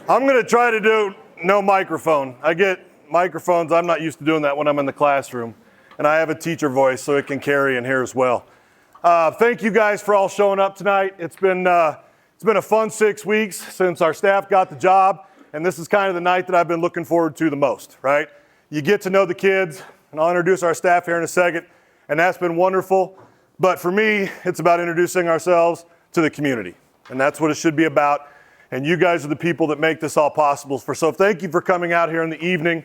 I'm going to try to do no microphone. I get microphones. I'm not used to doing that when I'm in the classroom. And I have a teacher voice, so it can carry in here as well. Thank you guys for all showing up tonight. It's been a fun 6 weeks since our staff got the job, and this is kind of the night that I've been looking forward to the most, right? You get to know the kids, and I'll introduce our staff here in a second, and that's been wonderful. But for me, it's about introducing ourselves to the community, and that's what it should be about. And you guys are the people that make this all possible. So thank you for coming out here in the evening.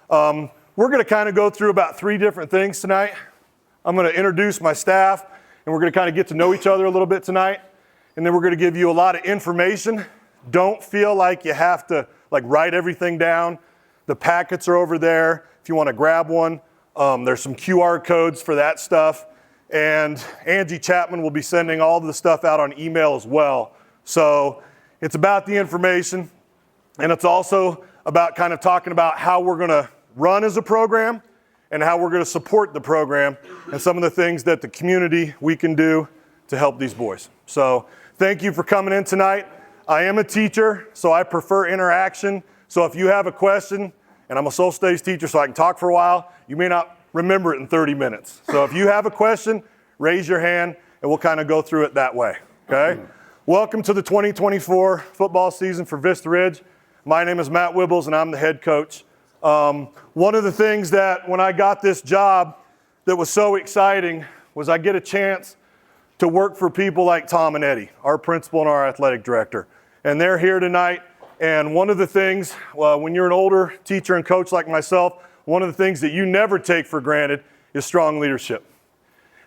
We're going to kind of go through about 3 different things tonight. I'm going to introduce my staff, and we're going to kind of get to know each other a little bit tonight. And then we're going to give you a lot of information. Don't feel like you have to write everything down. The packets are over there if you want to grab one. There's some QR codes for that stuff. And Angie Chapman will be sending all of the stuff out on email as well. So it's about the information, and it's also about kind of talking about how we're going to run as a program and how we're going to support the program and some of the things that the community we can do to help these boys. So thank you for coming in tonight. I am a teacher, so I prefer interaction. So if you have a question, and I'm a social studies teacher, so I can talk for a while, you may not remember it in 30 minutes. So if you have a question, raise your hand, and we'll kind of go through it that way, okay? Welcome to the 2024 football season for Vista Ridge. My name is Matt Wibbles, and I'm the head coach. One of the things that when I got this job that was so exciting was I get a chance to work for people like Tom and Eddie, our principal and our athletic director. And they're here tonight. And one of the things, when you're an older teacher and coach like myself, one of the things that you never take for granted is strong leadership.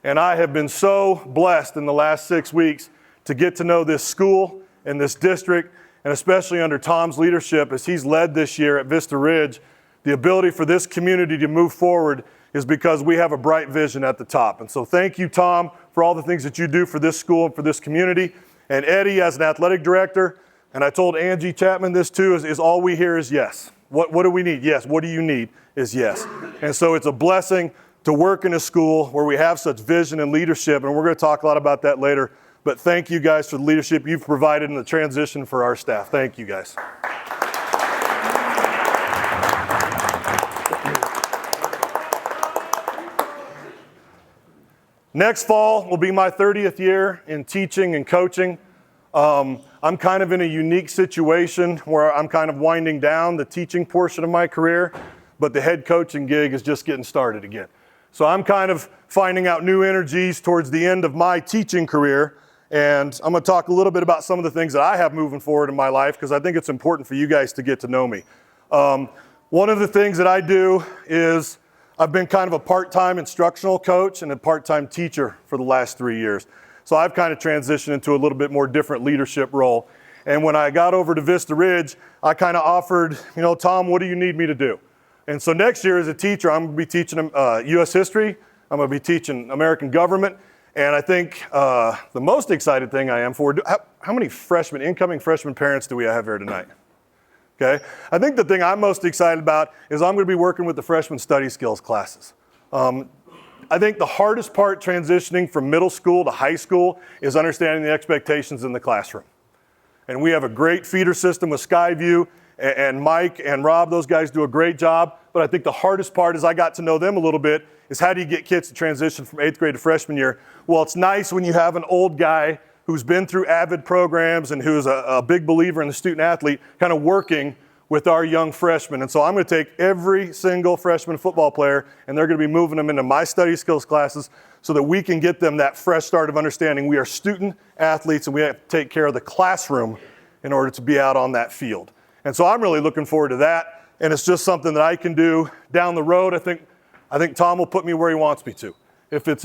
And I have been so blessed in the last 6 weeks to get to know this school and this district, and especially under Tom's leadership as he's led this year at Vista Ridge. The ability for this community to move forward is because we have a bright vision at the top. And so thank you, Tom, for all the things that you do for this school and for this community. And Eddie, as an athletic director, and I told Angie Chapman this too, is all we hear is yes. What do we need? Yes. What do you need? Is yes. And so it's a blessing to work in a school where we have such vision and leadership, and we're going to talk a lot about that later. But thank you guys for the leadership you've provided in the transition for our staff. Thank you guys. Next fall will be my 30th year in teaching and coaching. I'm kind of in a unique situation where I'm kind of winding down the teaching portion of my career, but the head coaching gig is just getting started again. So I'm kind of finding out new energies towards the end of my teaching career, and I'm going to talk a little bit about some of the things that I have moving forward in my life because I think it's important for you guys to get to know me. One of the things that I do is I've been kind of a part-time instructional coach and a part-time teacher for the last 3 years. So I've kind of transitioned into a little bit more different leadership role. And when I got over to Vista Ridge, I kind of offered, Tom, what do you need me to do? And so next year as a teacher, I'm going to be teaching U.S. history. I'm going to be teaching American government. And I think the most excited thing I am for, how many incoming freshman parents do we have here tonight? Okay. I think the thing I'm most excited about is I'm going to be working with the freshman study skills classes. I think the hardest part transitioning from middle school to high school is understanding the expectations in the classroom. And we have a great feeder system with Skyview, and Mike and Rob, those guys do a great job. But I think the hardest part, as I got to know them a little bit, is how do you get kids to transition from 8th grade to freshman year? Well, it's nice when you have an old guy who's been through AVID programs and who's a big believer in the student athlete kind of working with our young freshmen. And so I'm going to take every single freshman football player, and they're going to be moving them into my study skills classes so that we can get them that fresh start of understanding we are student athletes and we have to take care of the classroom in order to be out on that field. And so I'm really looking forward to that, and it's just something that I can do down the road. I think Tom will put me where he wants me to. If it's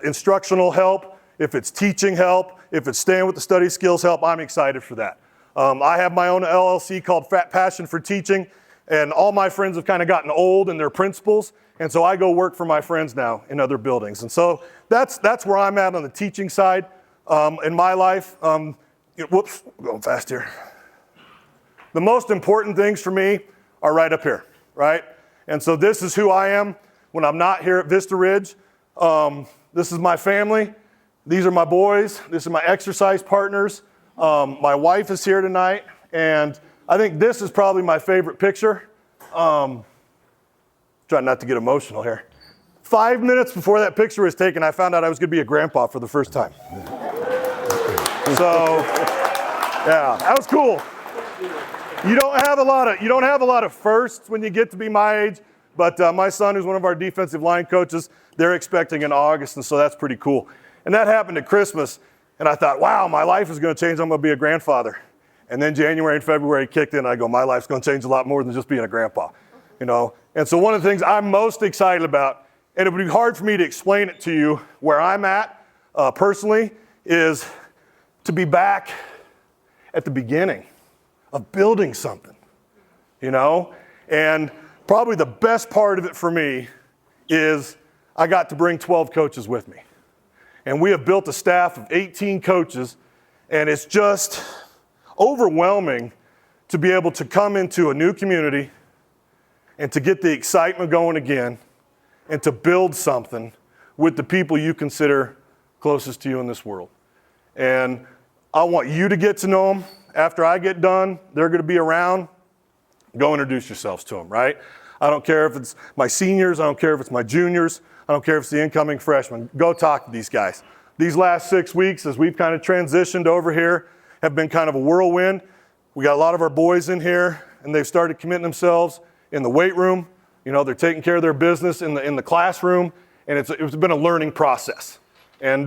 instructional help, if it's teaching help, if it's staying with the study skills help, I'm excited for that. I have my own LLC called Fat Passion for Teaching, and all my friends have kind of gotten old and they're principals, and so I go work for my friends now in other buildings. And so that's where I'm at on the teaching side in my life. Whoops, I'm going fast here. The most important things for me are right up here, right? And so this is who I am when I'm not here at Vista Ridge. This is my family. These are my boys. This is my exercise partners. My wife is here tonight, and I think this is probably my favorite picture. Trying not to get emotional here. 5 minutes before that picture was taken, I found out I was going to be a grandpa for the first time. So, yeah, that was cool. You don't have a lot of firsts when you get to be my age, but my son, who's one of our defensive line coaches, they're expecting in August, and so that's pretty cool. And that happened at Christmas, and I thought, wow, my life is going to change. I'm going to be a grandfather. And then January and February kicked in, and I go, my life's going to change a lot more than just being a grandpa, you know. And so one of the things I'm most excited about, and it would be hard for me to explain it to you where I'm at personally, is to be back at the beginning of building something, you know? And probably the best part of it for me is I got to bring 12 coaches with me. And we have built a staff of 18 coaches, and it's just overwhelming to be able to come into a new community and to get the excitement going again and to build something with the people you consider closest to you in this world. And I want you to get to know them. After I get done, they're going to be around. Go introduce yourselves to them, right? I don't care if it's my seniors. I don't care if it's my juniors. I don't care if it's the incoming freshmen. Go talk to these guys. These last 6 weeks, as we've kind of transitioned over here, have been kind of a whirlwind. We got a lot of our boys in here, and they've started committing themselves in the weight room. You know, they're taking care of their business in the classroom, and it's been a learning process. And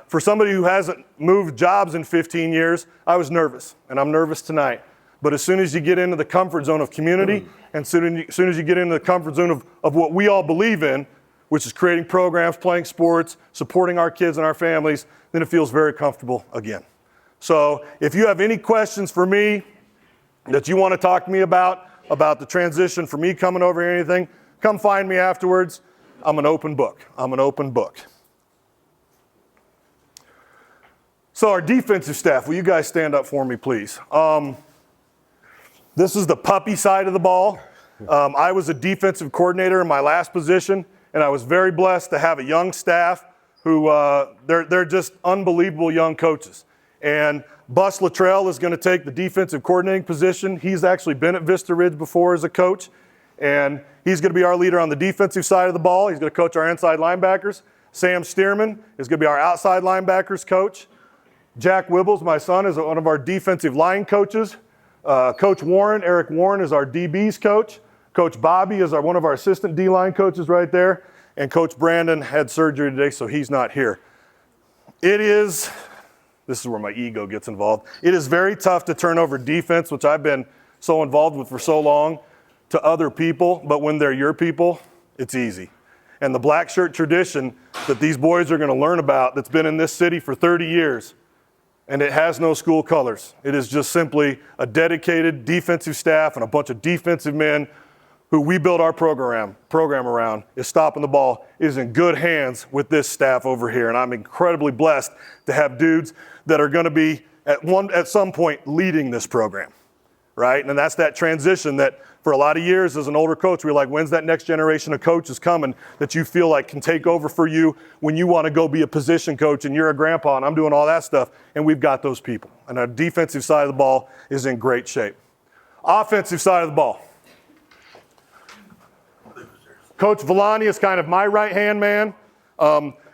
for somebody who hasn't moved jobs in 15 years, I was nervous, and I'm nervous tonight. But as soon as you get into the comfort zone of community, and as soon as you get into the comfort zone of what we all believe in, which is creating programs, playing sports, supporting our kids and our families, then it feels very comfortable again. So if you have any questions for me that you want to talk to me about the transition for me coming over here or anything, come find me afterwards. I'm an open book. I'm an open book. So our defensive staff, will you guys stand up for me, please? This is the puppy side of the ball. I was a defensive coordinator in my last position, and I was very blessed to have a young staff who they're just unbelievable young coaches. And Bus Luttrell is going to take the defensive coordinating position. He's actually been at Vista Ridge before as a coach, and he's going to be our leader on the defensive side of the ball. He's going to coach our inside linebackers. Sam Stearman is going to be our outside linebackers coach. Jack Wibbles, my son, is one of our defensive line coaches. Coach Warren, Eric Warren, is our DB's coach. Coach Bobby is one of our assistant D-line coaches right there. And Coach Brandon had surgery today, so he's not here. This is where my ego gets involved. It is very tough to turn over defense, which I've been so involved with for so long, to other people. But when they're your people, it's easy. And the black shirt tradition that these boys are going to learn about that's been in this city for 30 years, and it has no school colors. It is just simply a dedicated defensive staff and a bunch of defensive men who we build our program around, is stopping the ball, is in good hands with this staff over here. And I'm incredibly blessed to have dudes that are going to be at some point leading this program, right? And that's that transition that for a lot of years as an older coach, we were like, when's that next generation of coaches coming that you feel like can take over for you when you want to go be a position coach and you're a grandpa and I'm doing all that stuff. And we've got those people. And our defensive side of the ball is in great shape. Offensive side of the ball. Coach Villani is kind of my right-hand man.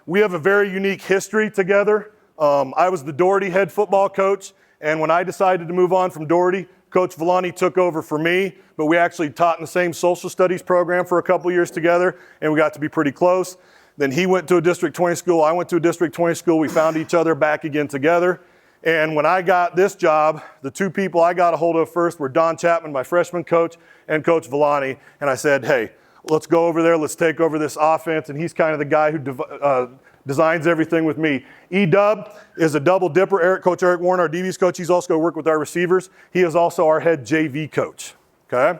We have a very unique history together. I was the Doherty head football coach, and when I decided to move on from Doherty, Coach Villani took over for me, but we actually taught in the same social studies program for a couple years together, and we got to be pretty close. Then he went to a District 20 school, I went to a District 20 school, we found each other back again together. And when I got this job, the two people I got a hold of first were Don Chapman, my freshman coach, and Coach Villani, and I said, hey, let's go over there, let's take over this offense, and he's kind of the guy who designs everything with me. E-Dub is a double dipper. Coach Eric Warren, our DB's coach, he's also going to work with our receivers. He is also our head JV coach, okay?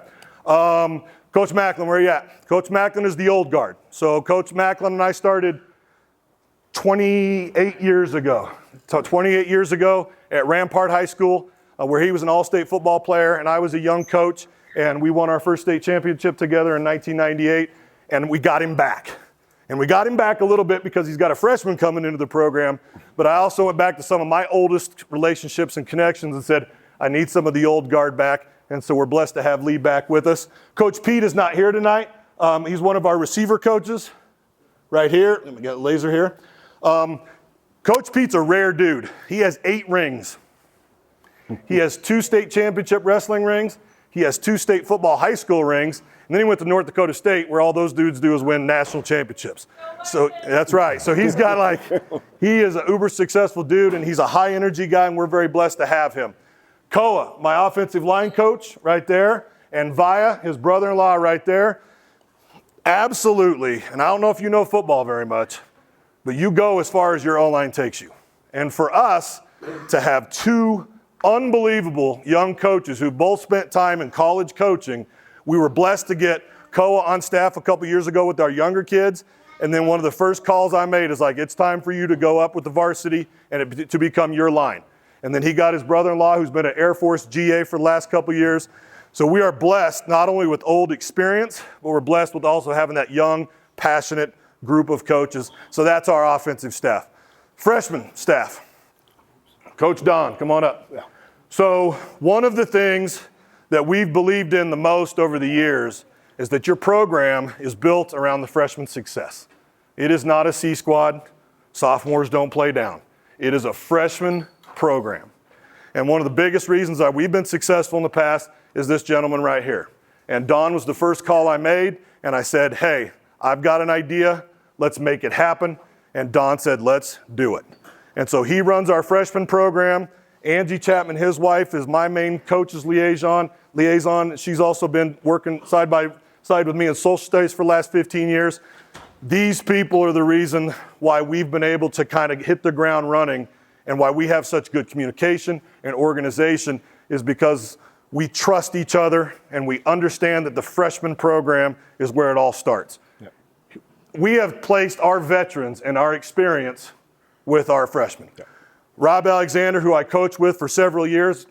Coach Macklin, where are you at? Coach Macklin is the old guard. So Coach Macklin and I started 28 years ago. 28 years ago at Rampart High School, where he was an all-state football player, and I was a young coach, and we won our first state championship together in 1998, and we got him back. And we got him back a little bit because he's got a freshman coming into the program, but I also went back to some of my oldest relationships and connections and said, I need some of the old guard back. And so we're blessed to have Lee back with us. Coach Pete is not here tonight. He's one of our receiver coaches right here. Let me get a laser here. Coach Pete's a rare dude. He has 8 rings. He has 2 state championship wrestling rings. He has 2 state football high school rings. And then he went to North Dakota State, where all those dudes do is win national championships. So that's right. So he's got he is an uber successful dude, and he's a high energy guy, and we're very blessed to have him. Koa, my offensive line coach right there, and Via, his brother-in-law right there. Absolutely, and I don't know if you know football very much, but you go as far as your O-line takes you. And for us to have 2 unbelievable young coaches who both spent time in college coaching, we were blessed to get Koa on staff a couple years ago with our younger kids. And then one of the first calls I made is it's time for you to go up with the varsity and to become your line. And then he got his brother-in-law, who's been an Air Force GA for the last couple years. So we are blessed not only with old experience, but we're blessed with also having that young, passionate group of coaches. So that's our offensive staff. Freshman staff. Coach Don, come on up. Yeah. So one of the things that we've believed in the most over the years is that your program is built around the freshman success. It is not a C squad. Sophomores don't play down. It is a freshman program. And one of the biggest reasons that we've been successful in the past is this gentleman right here. And Don was the first call I made, and I said, hey, I've got an idea. Let's make it happen. And Don said, let's do it. And so he runs our freshman program. Angie Chapman, his wife, is my main coach's liaison. She's also been working side by side with me in social studies for the last 15 years. These people are the reason why we've been able to kind of hit the ground running, and why we have such good communication and organization is because we trust each other and we understand that the freshman program is where it all starts. Yep. We have placed our veterans and our experience with our freshmen. Yep. Rob Alexander, who I coached with for several years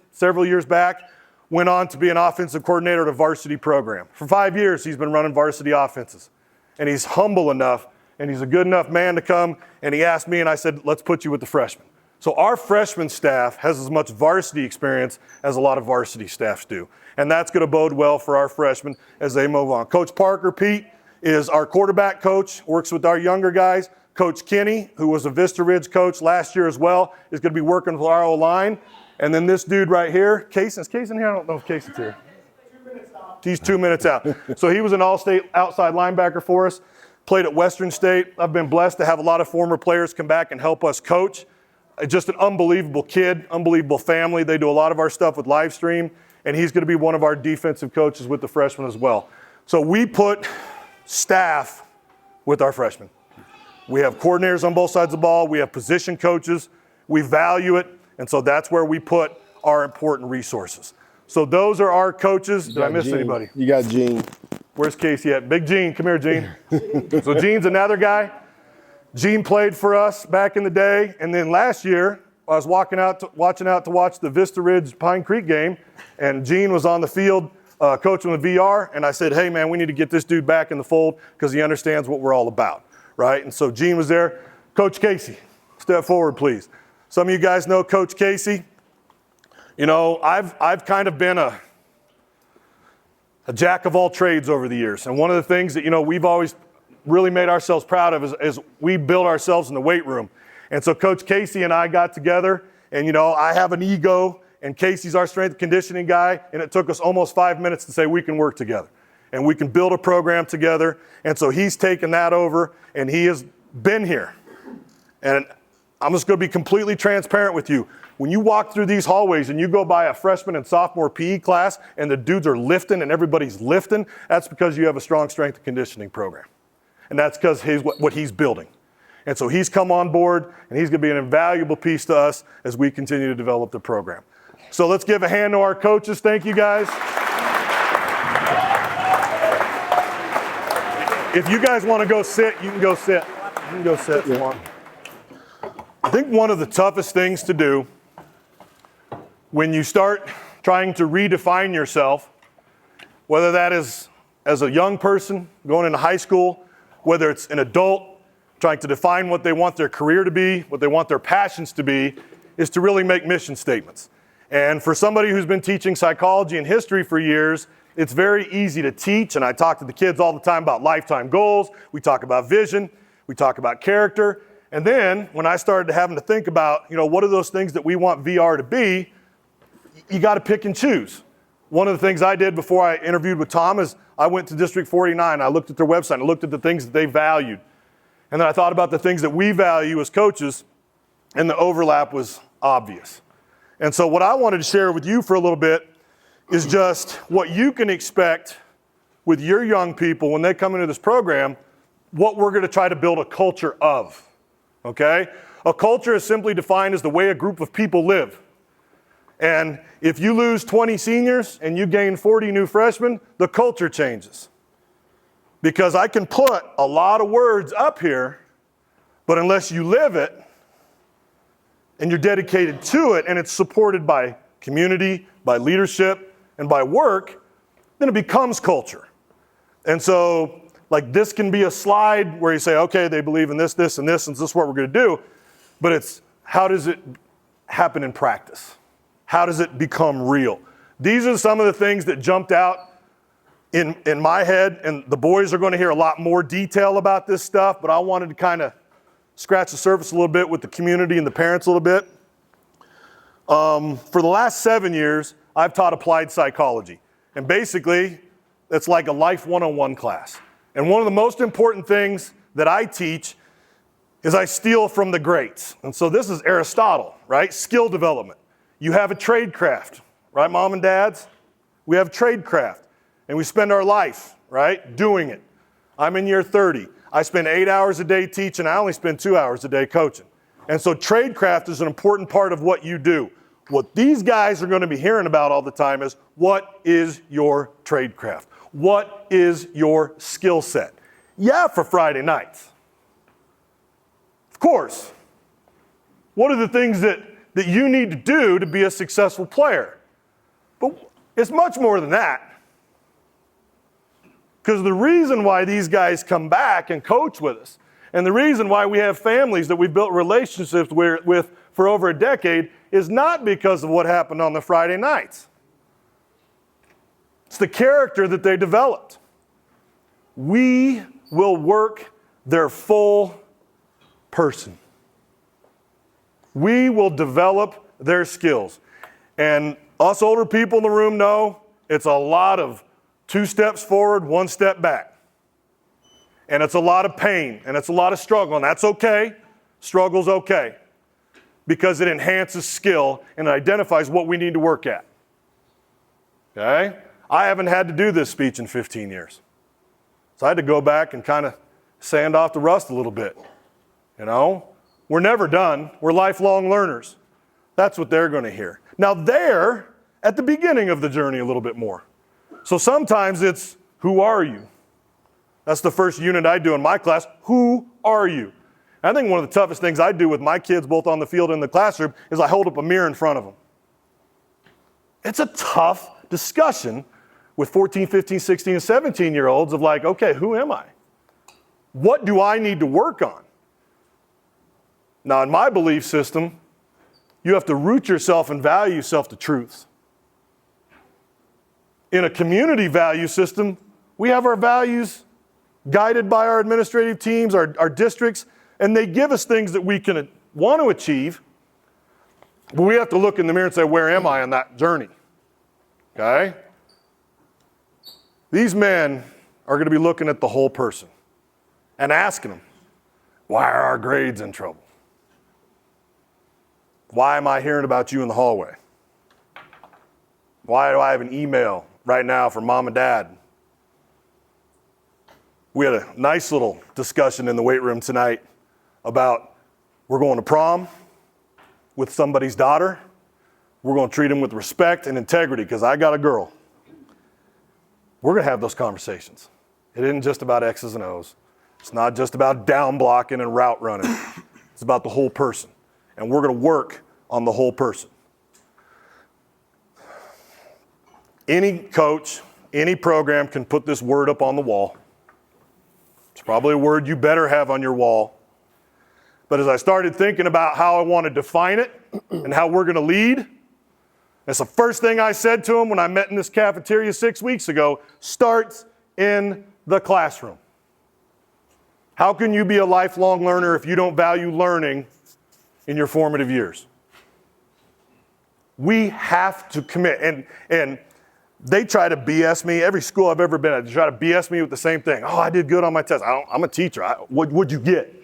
back, went on to be an offensive coordinator at a varsity program. For 5 years, he's been running varsity offenses. And he's humble enough, and he's a good enough man to come, and he asked me, and I said, let's put you with the freshmen. So our freshman staff has as much varsity experience as a lot of varsity staffs do. And that's going to bode well for our freshmen as they move on. Coach Parker Pete is our quarterback coach, works with our younger guys. Coach Kenny, who was a Vista Ridge coach last year as well, is going to be working with our O-line. And then this dude right here, Kaysen. Is Kaysen here? I don't know if Kaysen's here. He's 2 minutes out. So he was an all-state outside linebacker for us, played at Western State. I've been blessed to have a lot of former players come back and help us coach. Just an unbelievable kid, unbelievable family. They do a lot of our stuff with live stream, and he's going to be one of our defensive coaches with the freshmen as well. So we put staff with our freshmen. We have coordinators on both sides of the ball. We have position coaches. We value it, and so that's where we put our important resources. So those are our coaches. Did I miss anybody? You got Gene. Where's Casey at? Big Gene, come here, Gene. So Gene's another guy. Gene played for us back in the day, and then last year I was watching out to watch the Vista Ridge Pine Creek game, and Gene was on the field coaching with VR, and I said, hey man, we need to get this dude back in the fold because he understands what we're all about, right? And so Gene was there. Coach Casey, step forward, please. Some of you guys know Coach Casey. You know, I've kind of been a jack of all trades over the years, and one of the things that, you know, we've always really made ourselves proud of is we build ourselves in the weight room. And so Coach Casey and I got together, and you know, I have an ego, and Casey's our strength and conditioning guy, and it took us almost 5 minutes to say we can work together and we can build a program together. And so he's taken that over, and he has been here. And I'm just going to be completely transparent with you. When you walk through these hallways and you go by a freshman and sophomore PE class and the dudes are lifting and everybody's lifting, that's because you have a strong strength and conditioning program. And that's because what he's building. And so he's come on board, and he's going to be an invaluable piece to us as we continue to develop the program. So let's give a hand to our coaches. Thank you, guys. If you guys want to go sit, you can go sit. You can go sit if you want. I think one of the toughest things to do when you start trying to redefine yourself, whether that is as a young person going into high school, whether it's an adult trying to define what they want their career to be, what they want their passions to be, is to really make mission statements. And for somebody who's been teaching psychology and history for years, it's very easy to teach. And I talk to the kids all the time about lifetime goals. We talk about vision. We talk about character. And then when I started having to think about, what are those things that we want VR to be, you got to pick and choose. One of the things I did before I interviewed with Tom is I went to District 49. I looked at their website and looked at the things that they valued. And then I thought about the things that we value as coaches, and the overlap was obvious. And so what I wanted to share with you for a little bit is just what you can expect with your young people when they come into this program, what we're going to try to build a culture of, okay? A culture is simply defined as the way a group of people live. And if you lose 20 seniors and you gain 40 new freshmen, the culture changes. Because I can put a lot of words up here, but unless you live it and you're dedicated to it and it's supported by community, by leadership, and by work, then it becomes culture. And so, this can be a slide where you say, okay, they believe in this, this, and this, and this is what we're going to do. But it's how does it happen in practice? How does it become real? These are some of the things that jumped out in my head, and the boys are going to hear a lot more detail about this stuff, but I wanted to kind of scratch the surface a little bit with the community and the parents a little bit. For the last 7 years, I've taught applied psychology. And basically, it's like a life 101 class. And one of the most important things that I teach is I steal from the greats. And so this is Aristotle, right? Skill development. You have a trade craft, right, mom and dads? We have trade craft, and we spend our life, right, doing it. I'm in year 30. I spend 8 hours a day teaching. I only spend 2 hours a day coaching. And so trade craft is an important part of what you do. What these guys are going to be hearing about all the time is, what is your trade craft? What is your skill set? Yeah, for Friday nights. Of course. What are the things that you need to do to be a successful player? But it's much more than that. Because the reason why these guys come back and coach with us, and the reason why we have families that we've built relationships with for over a decade, is not because of what happened on the Friday nights. It's the character that they developed. We will work their full person. We will develop their skills. And us older people in the room know it's a lot of 2 steps forward, 1 step back. And it's a lot of pain, and it's a lot of struggle, and that's okay. Struggle's okay. Because it enhances skill and it identifies what we need to work at. Okay? I haven't had to do this speech in 15 years. So I had to go back and kind of sand off the rust a little bit. We're never done. We're lifelong learners. That's what they're going to hear. Now they're at the beginning of the journey a little bit more. So sometimes it's, who are you? That's the first unit I do in my class. Who are you? I think one of the toughest things I do with my kids, both on the field and in the classroom, is I hold up a mirror in front of them. It's a tough discussion with 14, 15, 16, and 17-year-olds of okay, who am I? What do I need to work on? Now, in my belief system, you have to root yourself and value yourself to truths. In a community value system, we have our values guided by our administrative teams, our districts, and they give us things that we can want to achieve, but we have to look in the mirror and say, where am I on that journey? Okay? These men are going to be looking at the whole person and asking them, why are our grades in trouble? Why am I hearing about you in the hallway? Why do I have an email right now from mom and dad? We had a nice little discussion in the weight room tonight about we're going to prom with somebody's daughter. We're going to treat them with respect and integrity because I got a girl. We're going to have those conversations. It isn't just about X's and O's. It's not just about down blocking and route running. It's about the whole person. And we're going to work on the whole person. Any coach, any program can put this word up on the wall. It's probably a word you better have on your wall. But as I started thinking about how I want to define it and how we're going to lead, That's the first thing I said to them when I met in this cafeteria 6 weeks ago. Starts in the classroom. How can you be a lifelong learner if you don't value learning in your formative years? We have to commit. And they try to BS me. Every school I've ever been at, they try to BS me with the same thing. Oh, I did good on my test. I'm a teacher. What'd you get?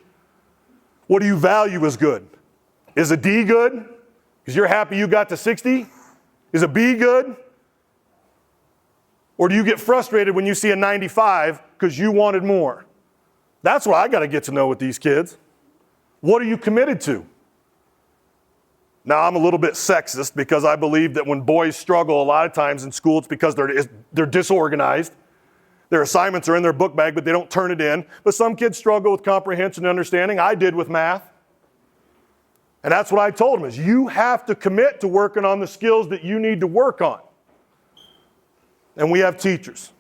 What do you value as good? Is a D good? Because you're happy you got to 60? Is a B good? Or do you get frustrated when you see a 95 because you wanted more? That's what I got to get to know with these kids. What are you committed to? Now, I'm a little bit sexist because I believe that when boys struggle a lot of times in school, it's because they're disorganized. Their assignments are in their book bag, but they don't turn it in. But some kids struggle with comprehension and understanding. I did with math. And that's what I told them is you have to commit to working on the skills that you need to work on. And we have teachers.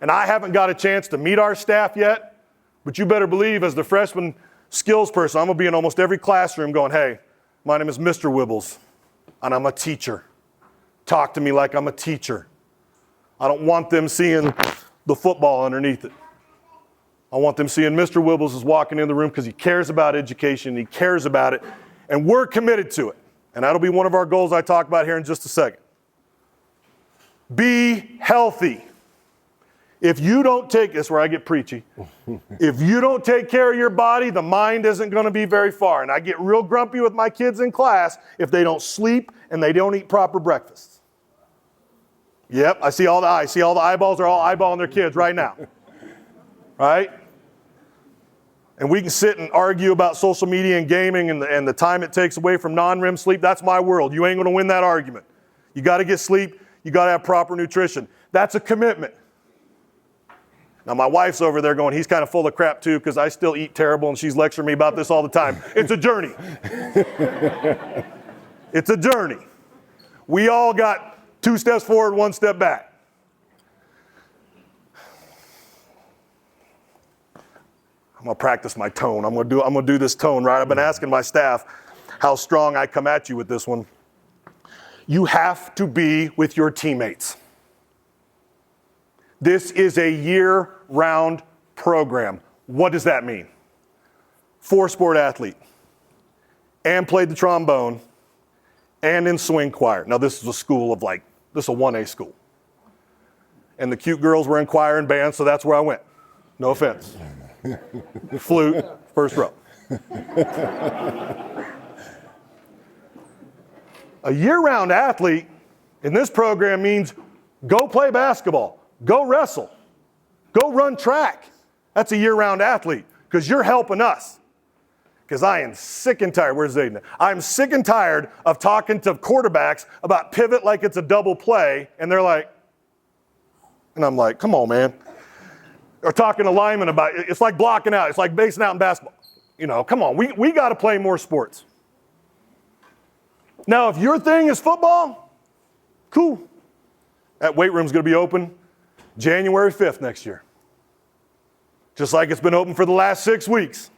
And I haven't got a chance to meet our staff yet, but you better believe as the freshman skills person, I'm going to be in almost every classroom going, hey, my name is Mr. Wibbles, and I'm a teacher. Talk to me like I'm a teacher. I don't want them seeing the football underneath it. I want them seeing Mr. Wibbles is walking in the room because he cares about education, he cares about it, and we're committed to it. And that'll be one of our goals I talk about here in just a second. Be healthy. If you don't take, this is where I get preachy. If you don't take care of your body, the mind isn't going to be very far. And I get real grumpy with my kids in class if they don't sleep and they don't eat proper breakfasts. Yep, I see all the eyes. See all the eyeballs are all eyeballing their kids right now. Right? And we can sit and argue about social media and gaming and the time it takes away from non-REM sleep. That's my world. You ain't going to win that argument. You got to get sleep. You got to have proper nutrition. That's a commitment. Now, my wife's over there going, he's kind of full of crap too, because I still eat terrible, and she's lecturing me about this all the time. It's a journey. It's a journey. We all got 2 steps forward, 1 step back. I'm going to practice my tone. I'm going to do this tone, right? I've been asking my staff how strong I come at you with this one. You have to be with your teammates. This is a year-round program. What does that mean? 4-sport athlete, and played the trombone, and in swing choir. Now, this is a school of this is a 1A school. And the cute girls were in choir and band, so that's where I went. No offense. Flute, first row. A year-round athlete in this program means go play basketball. Go wrestle. Go run track. That's a year-round athlete because you're helping us. Because I am sick and tired. Where's Zayden? I'm sick and tired of talking to quarterbacks about pivot like it's a double play, and they're like, and I'm like, come on, man. Or talking to linemen about, it's like blocking out. It's like basing out in basketball. You know, come on. We got to play more sports. Now, if your thing is football, cool. That weight room's going to be open January 5th next year. Just like it's been open for the last 6 weeks.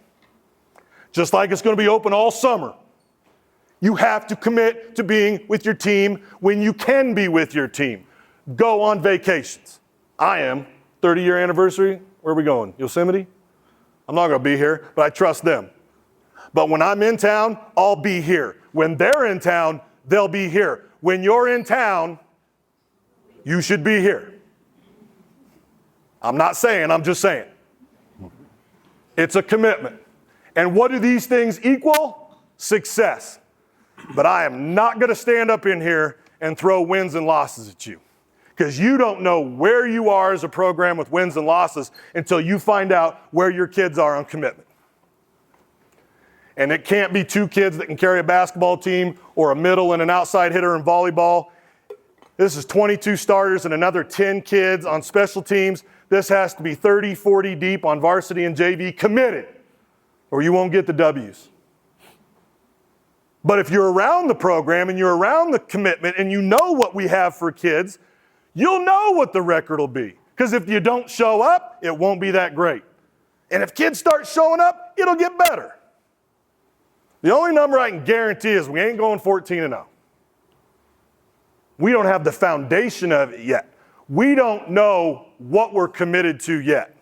Just like it's going to be open all summer. You have to commit to being with your team when you can be with your team. Go on vacations. I am. 30-year anniversary. Where are we going? Yosemite? I'm not going to be here, but I trust them. But when I'm in town, I'll be here. When they're in town, they'll be here. When you're in town, you should be here. I'm not saying, I'm just saying. It's a commitment. And what do these things equal? Success. But I am not going to stand up in here and throw wins and losses at you. Because you don't know where you are as a program with wins and losses until you find out where your kids are on commitment. And it can't be 2 kids that can carry a basketball team or a middle and an outside hitter in volleyball. This is 22 starters and another 10 kids on special teams. This has to be 30, 40 deep on varsity and JV committed, or you won't get the W's. But if you're around the program and you're around the commitment and you know what we have for kids, you'll know what the record will be. Because if you don't show up, it won't be that great. And if kids start showing up, it'll get better. The only number I can guarantee is we ain't going 14-0. We don't have the foundation of it yet. We don't know what we're committed to yet.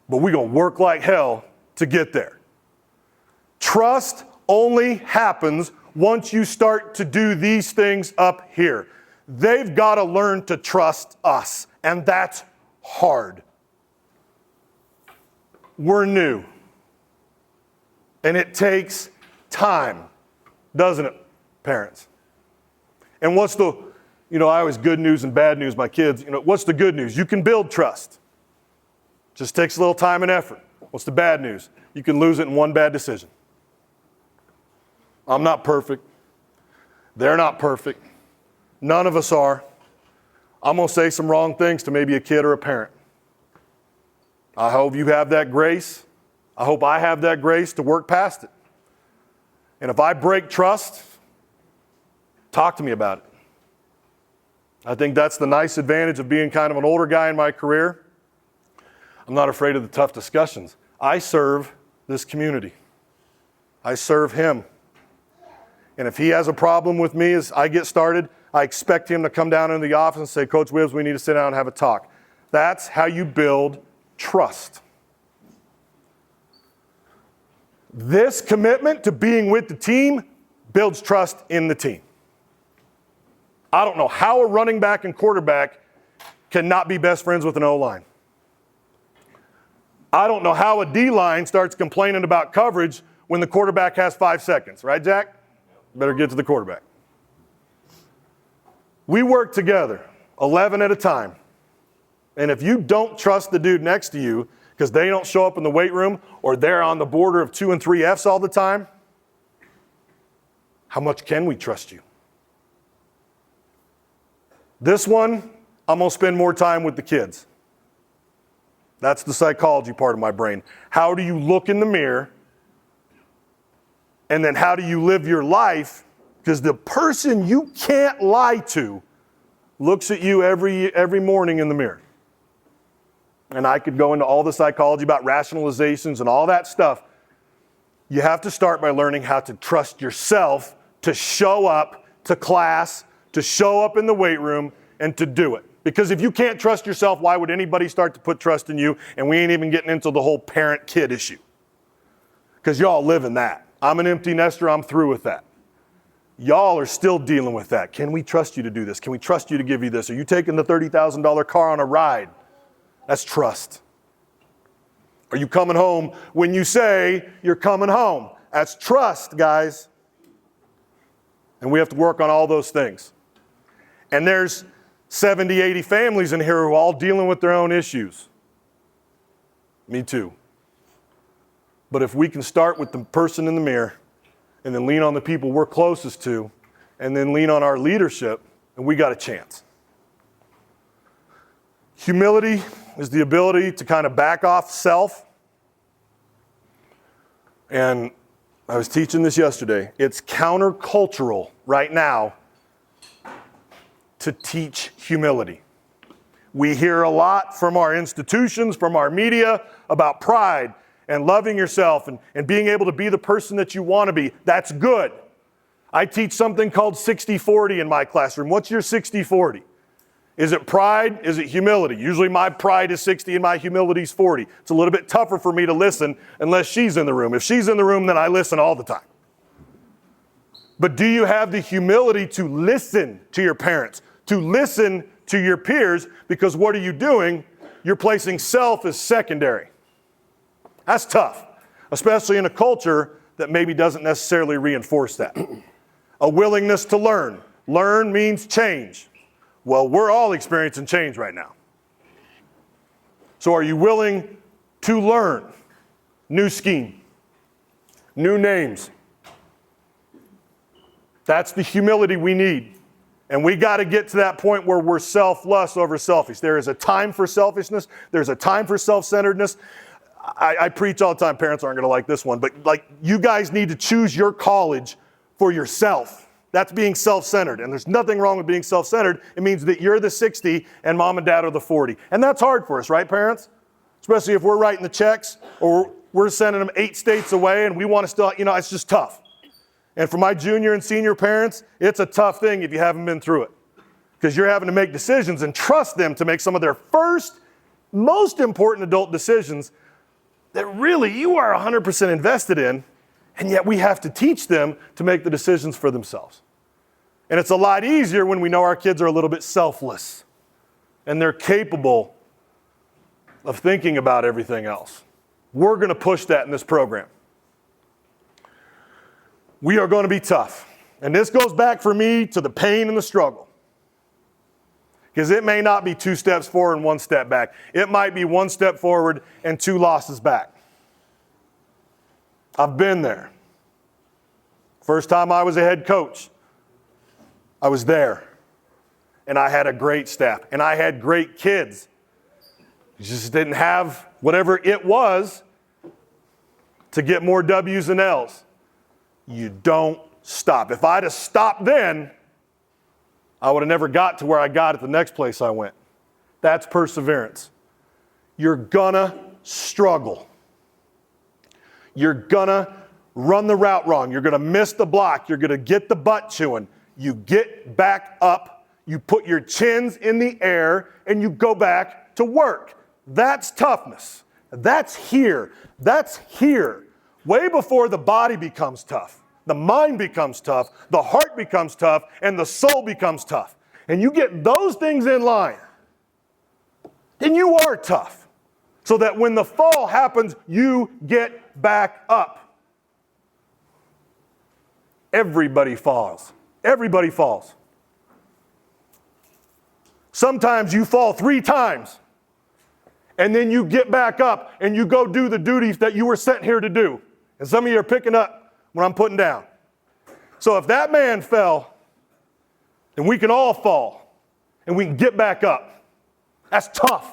But we're going to work like hell to get there. Trust only happens once you start to do these things up here. They've got to learn to trust us, and that's hard. We're new. And it takes time, doesn't it, parents? And what's the, I always good news and bad news, my kids, what's the good news? You can build trust. Just takes a little time and effort. What's the bad news? You can lose it in one bad decision. I'm not perfect. They're not perfect. None of us are. I'm going to say some wrong things to maybe a kid or a parent. I hope you have that grace. I hope I have that grace to work past it. And if I break trust, talk to me about it. I think that's the nice advantage of being kind of an older guy in my career. I'm not afraid of the tough discussions. I serve this community. I serve him. And if he has a problem with me as I get started, I expect him to come down into the office and say, Coach Wibbs, we need to sit down and have a talk. That's how you build trust. This commitment to being with the team builds trust in the team. I don't know how a running back and quarterback cannot be best friends with an O-line. I don't know how a D-line starts complaining about coverage when the quarterback has 5 seconds. Right, Jack? Better get to the quarterback. We work together, 11 at a time. And if you don't trust the dude next to you because they don't show up in the weight room or they're on the border of 2 and 3 Fs all the time, how much can we trust you? This one, I'm going to spend more time with the kids. That's the psychology part of my brain. How do you look in the mirror? And then how do you live your life? Because the person you can't lie to looks at you every morning in the mirror. And I could go into all the psychology about rationalizations and all that stuff. You have to start by learning how to trust yourself to show up to class, to show up in the weight room, and to do it. Because if you can't trust yourself, why would anybody start to put trust in you? And we ain't even getting into the whole parent-kid issue. Because y'all live in that. I'm an empty nester. I'm through with that. Y'all are still dealing with that. Can we trust you to do this? Can we trust you to give you this? Are you taking the $30,000 car on a ride? That's trust. Are you coming home when you say you're coming home? That's trust, guys. And we have to work on all those things. And there's 70, 80 families in here who are all dealing with their own issues. Me too. But if we can start with the person in the mirror and then lean on the people we're closest to and then lean on our leadership, and we got a chance. Humility is the ability to kind of back off self. And I was teaching this yesterday. It's countercultural right now to teach humility. We hear a lot from our institutions, from our media, about pride and loving yourself and being able to be the person that you want to be. That's good. I teach something called 60-40 in my classroom. What's your 60-40? Is it pride? Is it humility? Usually my pride is 60 and my humility is 40. It's a little bit tougher for me to listen unless she's in the room. If she's in the room, then I listen all the time. But do you have the humility to listen to your parents, to listen to your peers? Because what are you doing? You're placing self as secondary. That's tough, especially in a culture that maybe doesn't necessarily reinforce that. A willingness to learn. Learn means change. Well, we're all experiencing change right now. So are you willing to learn? New scheme, new names. That's the humility we need. And we got to get to that point where we're selfless over selfish. There is a time for selfishness. There's a time for self-centeredness. I preach all the time. Parents aren't going to like this one, but you guys need to choose your college for yourself. That's being self-centered. And there's nothing wrong with being self-centered. It means that you're the 60 and mom and dad are the 40. And that's hard for us, right, parents? Especially if we're writing the checks or we're sending them 8 states away and we want to still, it's just tough. And for my junior and senior parents, it's a tough thing if you haven't been through it. Because you're having to make decisions and trust them to make some of their first, most important adult decisions that really you are 100% invested in, and yet we have to teach them to make the decisions for themselves. And it's a lot easier when we know our kids are a little bit selfless and they're capable of thinking about everything else. We're going to push that in this program. We are going to be tough. And this goes back for me to the pain and the struggle. Because it may not be 2 steps forward and 1 step back. It might be 1 step forward and 2 losses back. I've been there. First time I was a head coach, I was there. And I had a great staff. And I had great kids. You just didn't have whatever it was to get more W's and L's. You don't stop. If I'd have stopped then, I would have never got to where I got at the next place I went. That's perseverance. You're gonna struggle. You're gonna run the route wrong. You're gonna miss the block. You're gonna get the butt chewing. You get back up, you put your chins in the air, and you go back to work. That's toughness. That's here. That's here. Way before the body becomes tough. The mind becomes tough, the heart becomes tough, and the soul becomes tough. And you get those things in line, then you are tough. So that when the fall happens, you get back up. Everybody falls. Everybody falls. Sometimes you fall 3 times, and then you get back up and you go do the duties that you were sent here to do. And some of you are picking up what I'm putting down. So if that man fell, then we can all fall and we can get back up. That's tough.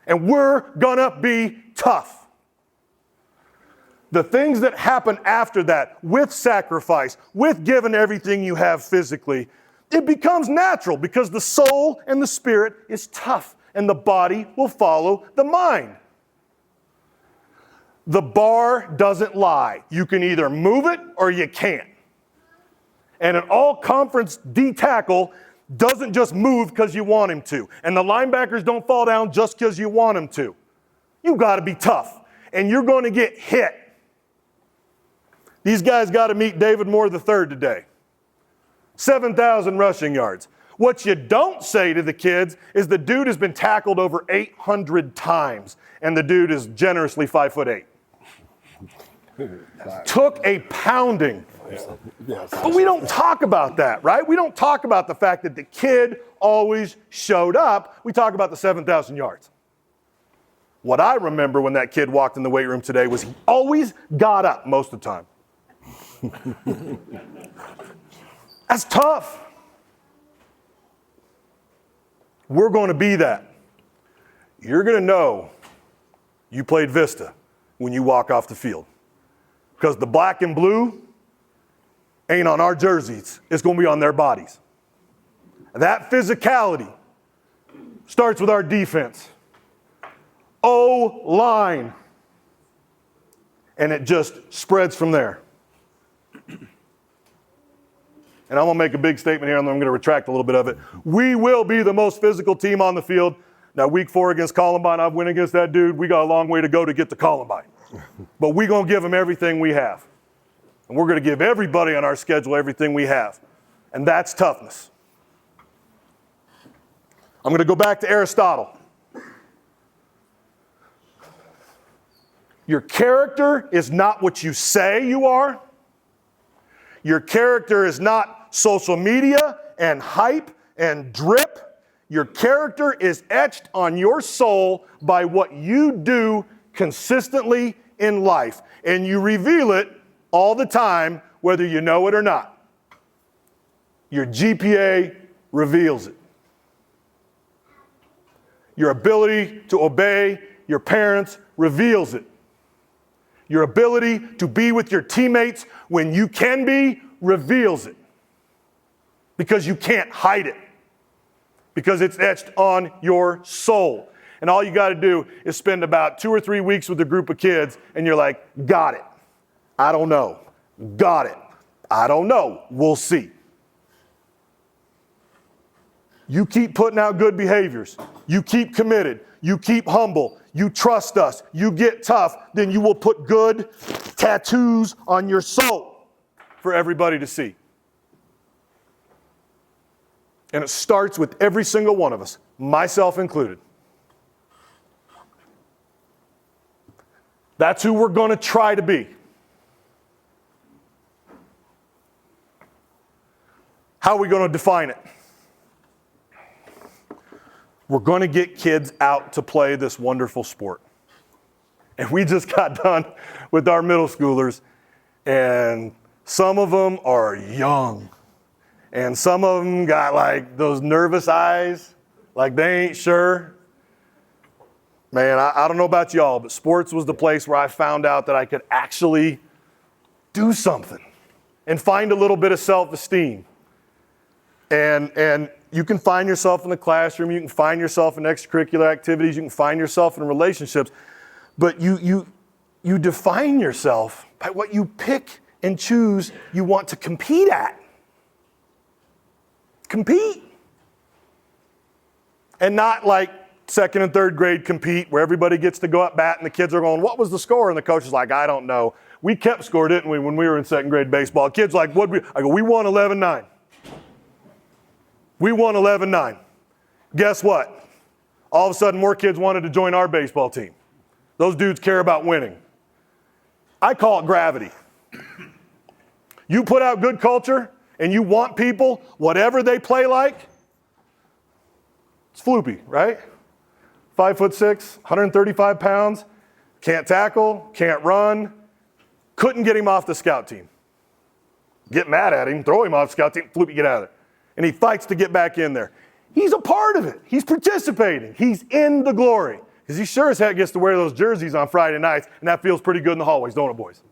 And we're gonna be tough. The things that happen after that, with sacrifice, with giving everything you have physically, it becomes natural because the soul and the spirit is tough and the body will follow the mind. The bar doesn't lie. You can either move it or you can't. And an all-conference D tackle doesn't just move because you want him to. And the linebackers don't fall down just because you want them to. You got to be tough. And you're going to get hit. These guys got to meet David Moore III today. 7,000 rushing yards. What you don't say to the kids is the dude has been tackled over 800 times. And the dude is generously 5'8". Took a pounding. But we don't talk about that, right? We don't talk about the fact that the kid always showed up. We talk about the 7,000 yards. What I remember when that kid walked in the weight room today was he always got up most of the time. That's tough. We're going to be that. You're going to know you played Vista when you walk off the field. Because the black and blue ain't on our jerseys. It's going to be on their bodies. That physicality starts with our defense. O-line. And it just spreads from there. And I'm going to make a big statement here, and then I'm going to retract a little bit of it. We will be the most physical team on the field. Now, week 4 against Columbine, I've went against that dude. We got a long way to go to get to Columbine. But we're going to give them everything we have. And we're going to give everybody on our schedule everything we have. And that's toughness. I'm going to go back to Aristotle. Your character is not what you say you are. Your character is not social media and hype and drip. Your character is etched on your soul by what you do consistently in life. And you reveal it all the time, whether you know it or not. Your GPA reveals it. Your ability to obey your parents reveals it. Your ability to be with your teammates when you can be reveals it. Because you can't hide it. Because it's etched on your soul. And all you got to do is spend about 2 or 3 weeks with a group of kids and you're like, got it. I don't know. Got it. I don't know. We'll see. You keep putting out good behaviors. You keep committed. You keep humble. You trust us. You get tough. Then you will put good tattoos on your soul for everybody to see. And it starts with every single one of us, myself included. That's who we're going to try to be. How are we going to define it? We're going to get kids out to play this wonderful sport. And we just got done with our middle schoolers, and some of them are young. And some of them got like those nervous eyes, like they ain't sure. Man, I don't know about y'all, but sports was the place where I found out that I could actually do something and find a little bit of self-esteem. And you can find yourself in the classroom, you can find yourself in extracurricular activities, you can find yourself in relationships, but you define yourself by what you pick and choose you want to compete at. Compete. And not like second and third grade compete where everybody gets to go up bat and the kids are going, what was the score? And the coach is like, I don't know. We kept score, didn't we, when we were in second grade baseball? Kids like, what? I go, we won 11-9. We won 11-9. Guess what? All of a sudden, more kids wanted to join our baseball team. Those dudes care about winning. I call it gravity. You put out good culture and you want people, whatever they play like, it's floopy, right? 5'6", 135 pounds, can't tackle, can't run, couldn't get him off the scout team. Get mad at him, throw him off the scout team, floopy, get out of there. And he fights to get back in there. He's a part of it. He's participating. He's in the glory. Because he sure as heck gets to wear those jerseys on Friday nights, and that feels pretty good in the hallways, don't it, boys?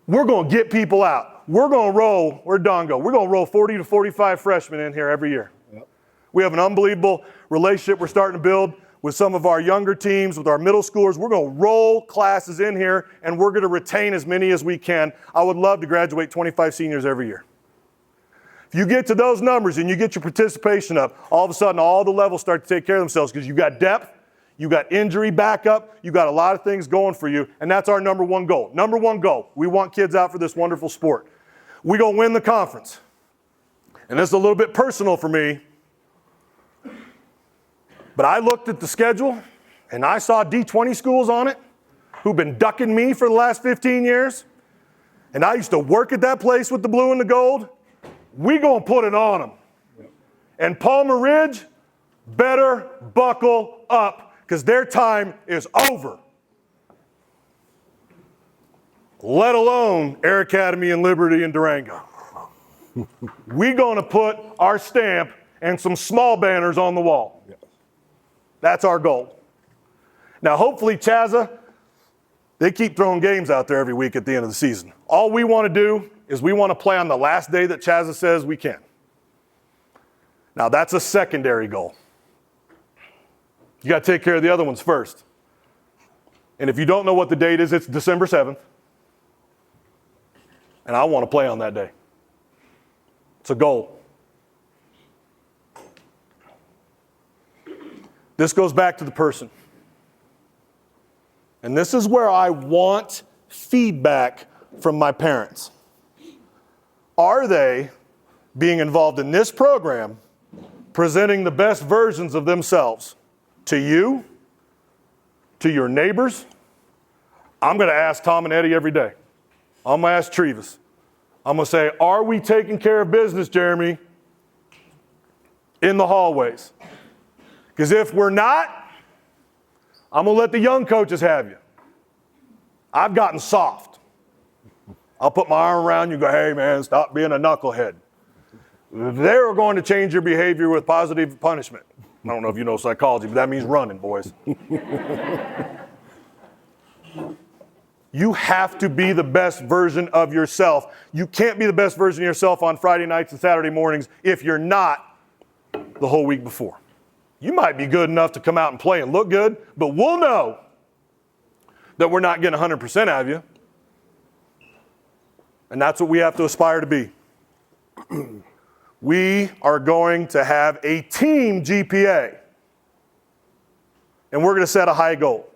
We're going to get people out. We're going to roll, where'd Don go? We're going to roll 40 to 45 freshmen in here every year. Yep. We have an unbelievable relationship we're starting to build with some of our younger teams, with our middle schoolers. We're going to roll classes in here, and we're going to retain as many as we can. I would love to graduate 25 seniors every year. If you get to those numbers and you get your participation up, all of a sudden all the levels start to take care of themselves because you've got depth, you've got injury backup, you've got a lot of things going for you, and that's our number one goal. Number one goal, we want kids out for this wonderful sport. We're going to win the conference. And this is a little bit personal for me, but I looked at the schedule and I saw D20 schools on it who've been ducking me for the last 15 years, and I used to work at that place with the blue and the gold. We gonna put it on them. And Palmer Ridge better buckle up because their time is over. Let alone Air Academy and Liberty and Durango. We gonna put our stamp and some small banners on the wall. That's our goal. Now hopefully Chaza, they keep throwing games out there every week at the end of the season. All we want to do is we want to play on the last day that Chaza says we can. Now that's a secondary goal. You got to take care of the other ones first. And if you don't know what the date is, it's December 7th. And I want to play on that day. It's a goal. This goes back to the person. And this is where I want feedback from my parents. Are they being involved in this program, presenting the best versions of themselves to you, to your neighbors? I'm going to ask Tom and Eddie every day. I'm going to ask Trevis. I'm going to say, are we taking care of business, Jeremy, in the hallways? Because if we're not, I'm going to let the young coaches have you. I've gotten soft. I'll put my arm around you and go, hey, man, stop being a knucklehead. They're going to change your behavior with positive punishment. I don't know if you know psychology, but that means running, boys. You have to be the best version of yourself. You can't be the best version of yourself on Friday nights and Saturday mornings if you're not the whole week before. You might be good enough to come out and play and look good, but we'll know that we're not getting 100% out of you. And that's what we have to aspire to be. We are going to have a team GPA. And we're going to set a high goal.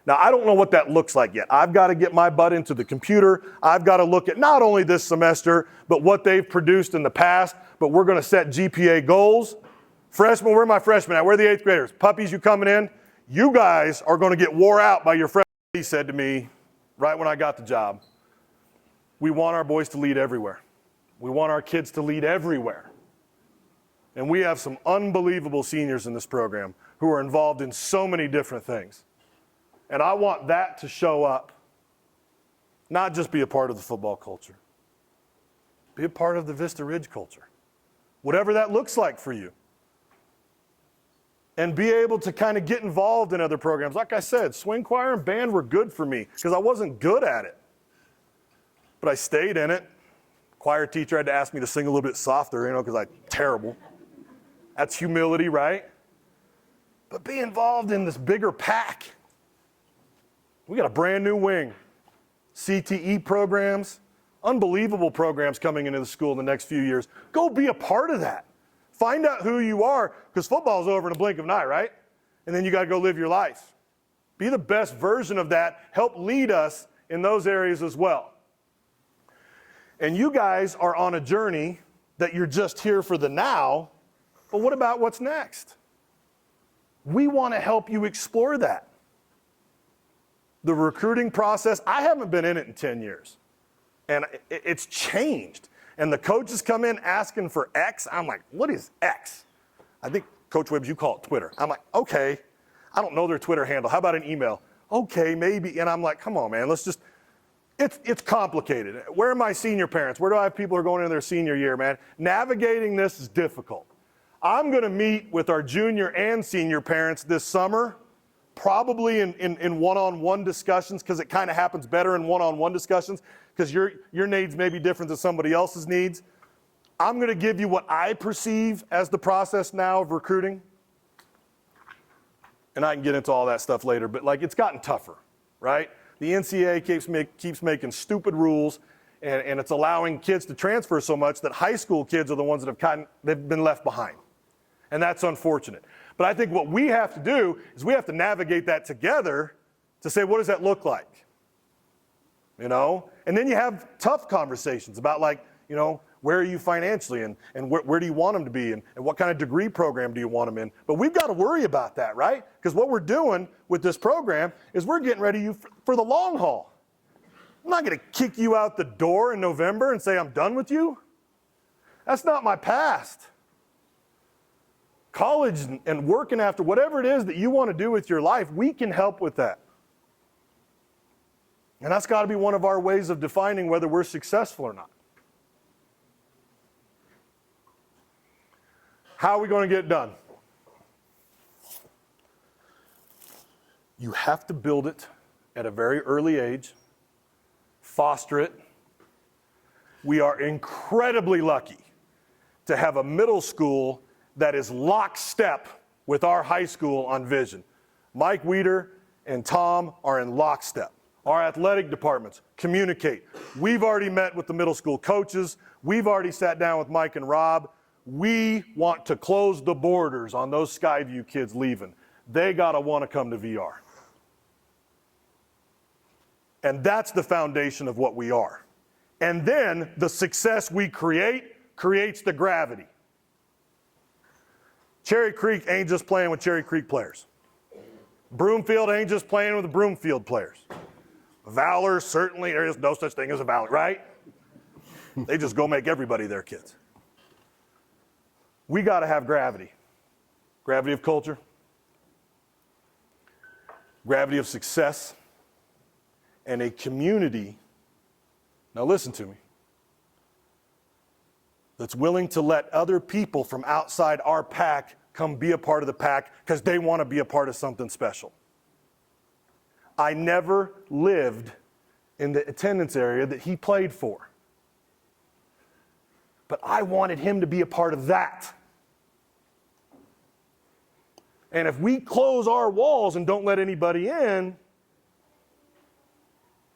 Now, I don't know what that looks like yet. I've got to get my butt into the computer. I've got to look at not only this semester, but what they've produced in the past. But we're going to set GPA goals. Freshmen, where are my freshmen at? Where are the 8th graders? Puppies, you coming in? You guys are going to get wore out by your freshmen. He said to me right when I got the job, we want our boys to lead everywhere. We want our kids to lead everywhere. And we have some unbelievable seniors in this program who are involved in so many different things. And I want that to show up, not just be a part of the football culture, be a part of the Vista Ridge culture, whatever that looks like for you. And be able to kind of get involved in other programs. Like I said, swing choir and band were good for me because I wasn't good at it. But I stayed in it. Choir teacher had to ask me to sing a little bit softer, because I'm terrible. That's humility, right? But be involved in this bigger pack. We got a brand new wing. CTE programs, unbelievable programs coming into the school in the next few years. Go be a part of that. Find out who you are, because football's over in a blink of an eye, right? And then you got to go live your life. Be the best version of that. Help lead us in those areas as well. And you guys are on a journey that you're just here for the now, but what about what's next? We want to help you explore that. The recruiting process, I haven't been in it in 10 years, and it's changed. And the coaches come in asking for X. I'm like, what is X? I think, Coach Wibbs, you call it Twitter. I'm like, okay, I don't know their Twitter handle. How about an email? Okay, maybe. And I'm like, come on, man, let's just, it's complicated. Where are my senior parents? Where do I have people who are going into their senior year, man? Navigating this is difficult. I'm going to meet with our junior and senior parents this summer, probably in one-on-one discussions, because it kind of happens better in one-on-one discussions, because your needs may be different than somebody else's needs. I'm going to give you what I perceive as the process now of recruiting. And I can get into all that stuff later, but it's gotten tougher, right? The NCAA keeps making stupid rules, and it's allowing kids to transfer so much that high school kids are the ones that they've been left behind. And that's unfortunate. But I think what we have to do is we have to navigate that together to say, what does that look like? And then you have tough conversations about where are you financially and where do you want them to be and what kind of degree program do you want them in? But we've got to worry about that, right? Because what we're doing with this program is we're getting ready for the long haul. I'm not going to kick you out the door in November and say I'm done with you. That's not my past. College and working after whatever it is that you want to do with your life, we can help with that. And that's got to be one of our ways of defining whether we're successful or not. How are we going to get it done? You have to build it at a very early age, foster it. We are incredibly lucky to have a middle school that is lockstep with our high school on vision. Mike Weeder and Tom are in lockstep. Our athletic departments communicate. We've already met with the middle school coaches. We've already sat down with Mike and Rob. We want to close the borders on those Skyview kids leaving. They got to want to come to VR. And that's the foundation of what we are. And then the success we create creates the gravity. Cherry Creek ain't just playing with Cherry Creek players. Broomfield ain't just playing with the Broomfield players. Valor, certainly, there is no such thing as a Valor, right? They just go make everybody their kids. We got to have gravity. Gravity of culture. Gravity of success. And a community, now listen to me, that's willing to let other people from outside our pack come be a part of the pack because they want to be a part of something special. I never lived in the attendance area that he played for. But I wanted him to be a part of that. And if we close our walls and don't let anybody in,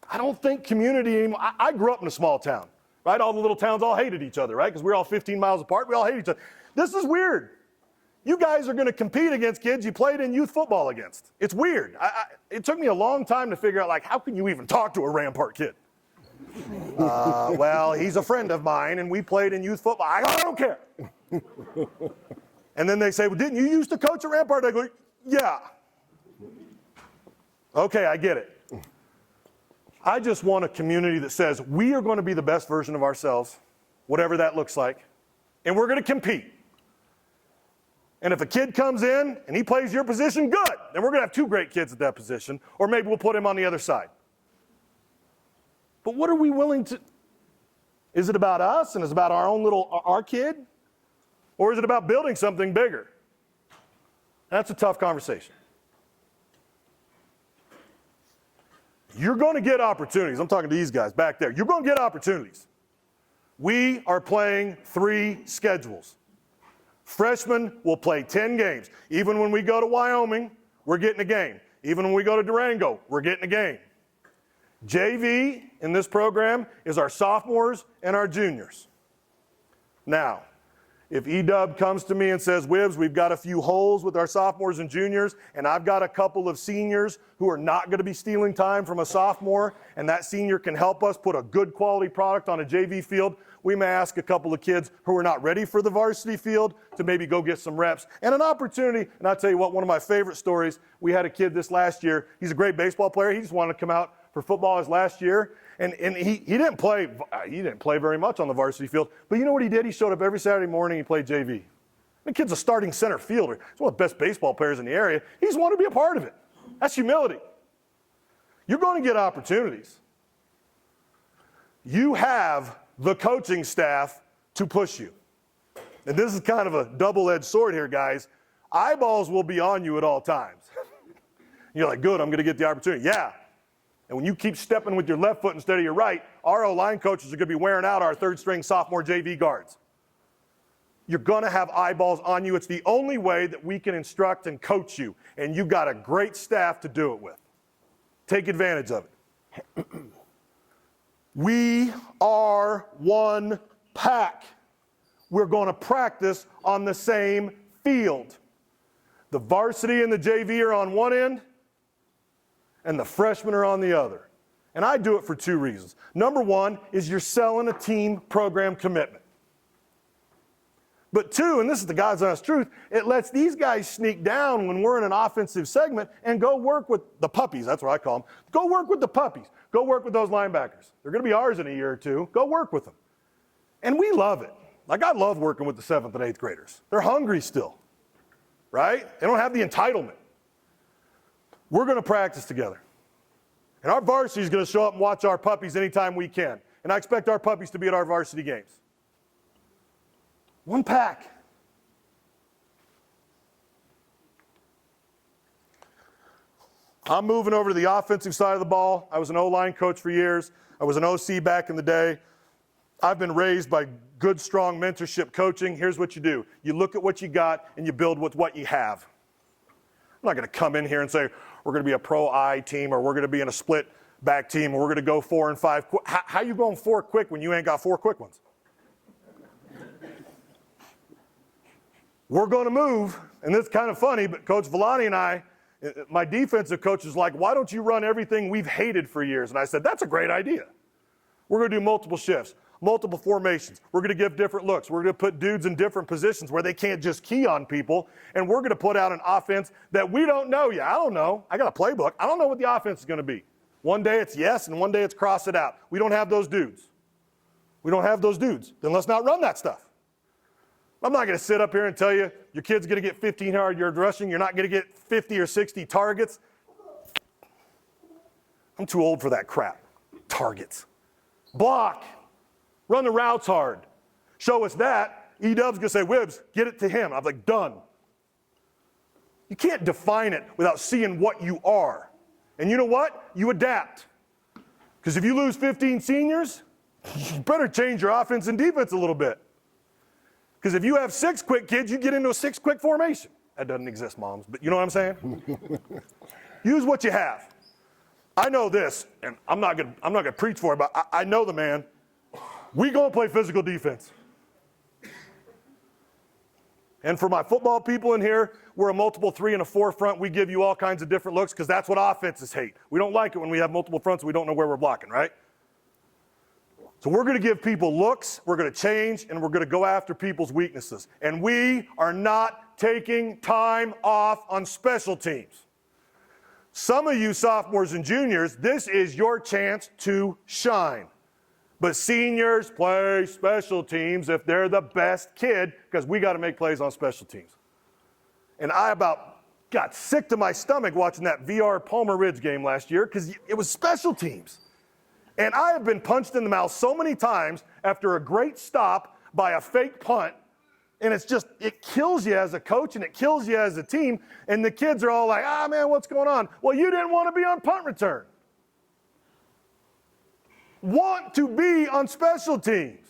I don't think community anymore. I grew up in a small town. right? All the little towns all hated each other, right? Because we're all 15 miles apart. We all hate each other. This is weird. You guys are going to compete against kids you played in youth football against. It's weird. It took me a long time to figure out, like, how can you even talk to a Rampart kid? Well, he's a friend of mine, and we played in youth football. I don't care. And then they say, well, didn't you used to coach at Rampart? I go, yeah. Okay, I get it. I just want a community that says we are going to be the best version of ourselves, whatever that looks like, and we're going to compete. And if a kid comes in and he plays your position, good. Then we're going to have 2 great kids at that position, or maybe we'll put him on the other side. But what are we willing to? Is it about us and is it about our kid? Or is it about building something bigger? That's a tough conversation. You're going to get opportunities. I'm talking to these guys back there. You're going to get opportunities. We are playing 3 schedules. Freshmen will play 10 games. Even when we go to Wyoming, we're getting a game. Even when we go to Durango, we're getting a game. JV in this program is our sophomores and our juniors. Now, if EW comes to me and says, Wibbs, we've got a few holes with our sophomores and juniors, and I've got a couple of seniors who are not going to be stealing time from a sophomore, and that senior can help us put a good quality product on a JV field, we may ask a couple of kids who are not ready for the varsity field to maybe go get some reps and an opportunity. And I'll tell you what, one of my favorite stories, we had a kid this last year. He's a great baseball player. He just wanted to come out for football his last year. And he didn't play very much on the varsity field. But you know what he did? He showed up every Saturday morning. He played JV. The kid's a starting center fielder. He's one of the best baseball players in the area. He just wanted to be a part of it. That's humility. You're going to get opportunities. You have the coaching staff to push you. And this is kind of a double-edged sword here, guys. Eyeballs will be on you at all times. You're like, good, I'm going to get the opportunity. Yeah. And when you keep stepping with your left foot instead of your right, our O-line coaches are going to be wearing out our third-string sophomore JV guards. You're going to have eyeballs on you. It's the only way that we can instruct and coach you. And you've got a great staff to do it with. Take advantage of it. We are one pack. We're going to practice on the same field. The varsity and the JV are on one end, and the freshmen are on the other. And I do it for 2 reasons. Number 1 is you're selling a team program commitment. But 2, and this is the God's honest truth, it lets these guys sneak down when we're in an offensive segment and go work with the puppies. That's what I call them. Go work with the puppies. Go work with those linebackers. They're going to be ours in a year or 2. Go work with them. And we love it. Like, I love working with the 7th and 8th graders. They're hungry still, right? They don't have the entitlement. We're going to practice together. And our varsity is going to show up and watch our puppies anytime we can. And I expect our puppies to be at our varsity games. One pack. I'm moving over to the offensive side of the ball. I was an O-line coach for years. I was an OC back in the day. I've been raised by good, strong mentorship coaching. Here's what you do. You look at what you got and you build with what you have. I'm not going to come in here and say, we're going to be a pro-I team or we're going to be in a split back team or we're going to go 4 and 5. How you going 4 quick when you ain't got 4 quick ones? We're going to move, and it's kind of funny, but Coach Villani and I, my defensive coach is like, why don't you run everything we've hated for years? And I said, that's a great idea. We're going to do multiple shifts, multiple formations. We're going to give different looks. We're going to put dudes in different positions where they can't just key on people, and we're going to put out an offense that we don't know yet. I don't know. I got a playbook. I don't know what the offense is going to be. One day it's yes, and one day it's cross it out. We don't have those dudes. We don't have those dudes. Then let's not run that stuff. I'm not going to sit up here and tell you your kid's going to get 1,500 yards rushing. You're not going to get 50 or 60 targets. I'm too old for that crap. Targets. Block. Run the routes hard. Show us that. EW's going to say, Wibbs, get it to him. I'm like, done. You can't define it without seeing what you are. And you know what? You adapt. Because if you lose 15 seniors, you better change your offense and defense a little bit. Because if you have 6 quick kids, you get into a 6 quick formation. That doesn't exist, moms, but you know what I'm saying? Use what you have. I know this, and I'm not gonna preach for it, but I know the man. We gonna play physical defense. And for my football people in here, we're a multiple 3 and a 4 front. We give you all kinds of different looks because that's what offenses hate. We don't like it when we have multiple fronts and we don't know where we're blocking, right? So we're going to give people looks, we're going to change, and we're going to go after people's weaknesses. And we are not taking time off on special teams. Some of you sophomores and juniors, this is your chance to shine. But seniors play special teams if they're the best kid because we got to make plays on special teams. And I about got sick to my stomach watching that VR Palmer Ridge game last year because it was special teams. And I have been punched in the mouth so many times after a great stop by a fake punt. And it's just, it kills you as a coach and it kills you as a team. And the kids are all like, man, what's going on? Well, you didn't want to be on punt return. Want to be on special teams.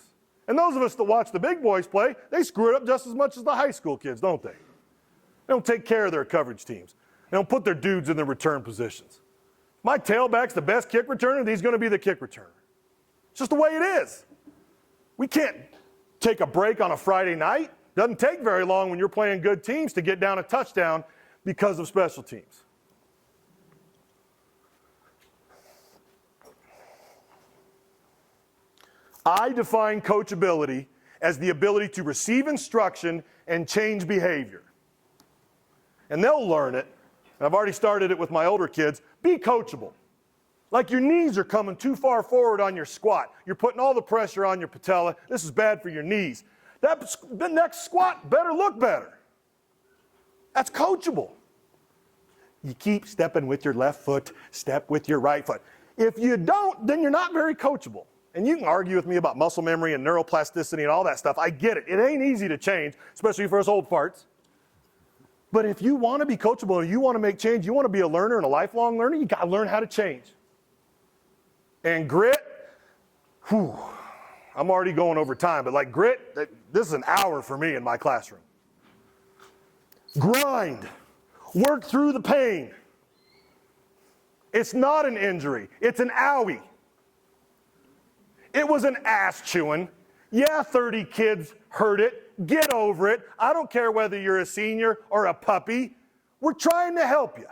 And those of us that watch the big boys play, they screw it up just as much as the high school kids, don't they? They don't take care of their coverage teams. They don't put their dudes in the return positions. My tailback's the best kick returner, he's going to be the kick returner. It's just the way it is. We can't take a break on a Friday night. Doesn't take very long when you're playing good teams to get down a touchdown because of special teams. I define coachability as the ability to receive instruction and change behavior. And they'll learn it. And I've already started it with my older kids. Be coachable. Like your knees are coming too far forward on your squat. You're putting all the pressure on your patella. This is bad for your knees. The next squat better look better. That's coachable. You keep stepping with your left foot, step with your right foot. If you don't, then you're not very coachable. And you can argue with me about muscle memory and neuroplasticity and all that stuff. I get it. It ain't easy to change, especially for us old farts. But if you want to be coachable, you want to make change, you want to be a learner and a lifelong learner, you got to learn how to change. And grit, I'm already going over time, but like grit, this is an hour for me in my classroom. Grind. Work through the pain. It's not an injury. It's an owie. It was an ass chewing. Yeah, 30 kids heard it. Get over it. I don't care whether you're a senior or a puppy. We're trying to help you.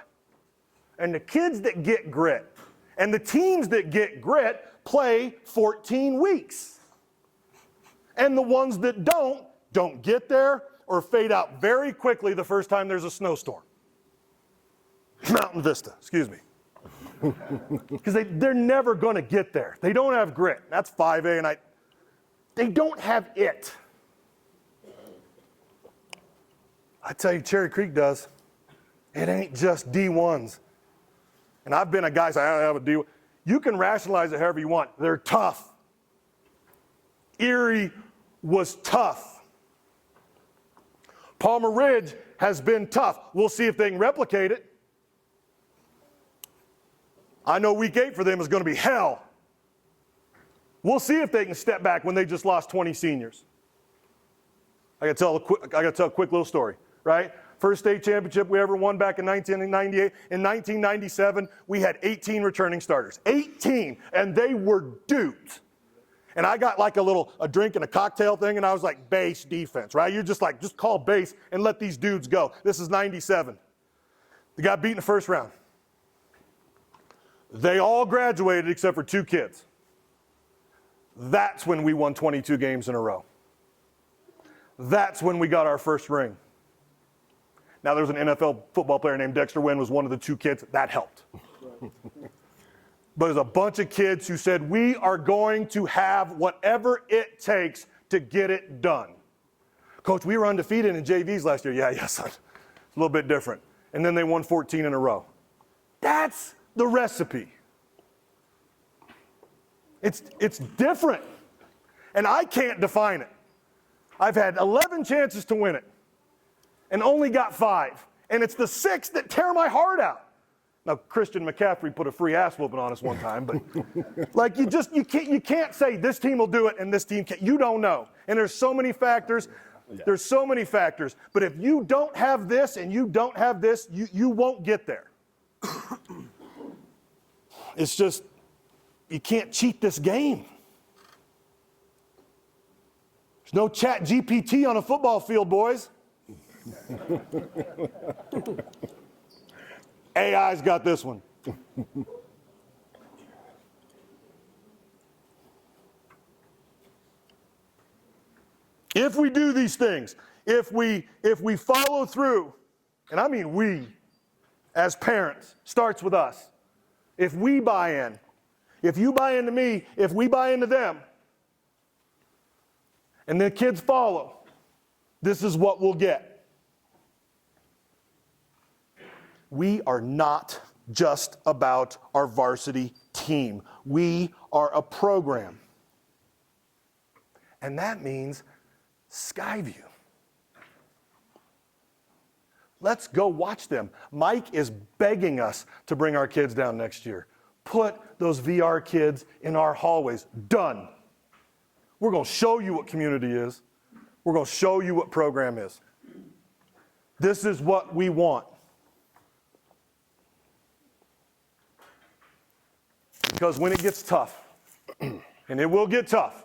And the kids that get grit and the teams that get grit play 14 weeks. And the ones that don't get there or fade out very quickly the first time there's a snowstorm. Mountain Vista, excuse me. Because they're never going to get there. They don't have grit. That's 5A, and they don't have it. I tell you, Cherry Creek does. It ain't just D1s. And I've been a guy say, I don't have a D1. You can rationalize it however you want. They're tough. Erie was tough. Palmer Ridge has been tough. We'll see if they can replicate it. I know week 8 for them is going to be hell. We'll see if they can step back when they just lost 20 seniors. I got to tell a quick little story, right? First state championship we ever won back in 1998. In 1997, we had 18 returning starters. 18, and they were duped. And I got like a drink and a cocktail thing, and I was like, base defense, right? You're just like, just call base and let these dudes go. This is 97. They got beat in the first round. They all graduated except for 2 kids. That's when we won 22 games in a row. That's when we got our first ring. Now there's an NFL football player named Dexter Wynn was one of the 2 kids. That helped. But there's a bunch of kids who said, we are going to have whatever it takes to get it done. Coach, we were undefeated in JVs last year. Yeah, son. It's a little bit different. And then they won 14 in a row. That's the recipe. It's different. And I can't define it. I've had 11 chances to win it and only got 5. And it's the 6 that tear my heart out. Now, Christian McCaffrey put a free ass whooping on us one time, but like you can't say this team will do it and this team can't. You don't know. And there's so many factors. There's so many factors. But if you don't have this and you don't have this, you won't get there. It's just, you can't cheat this game. There's no chat GPT on a football field, boys. AI's got this one. If we do these things, if we follow through, and I mean we, as parents, starts with us. If we buy in, if you buy into me, if we buy into them, and the kids follow, this is what we'll get. We are not just about our varsity team. We are a program. And that means Skyview. Let's go watch them. Mike is begging us to bring our kids down next year. Put those VR kids in our hallways. Done. We're going to show you what community is. We're going to show you what program is. This is what we want. Because when it gets tough, and it will get tough,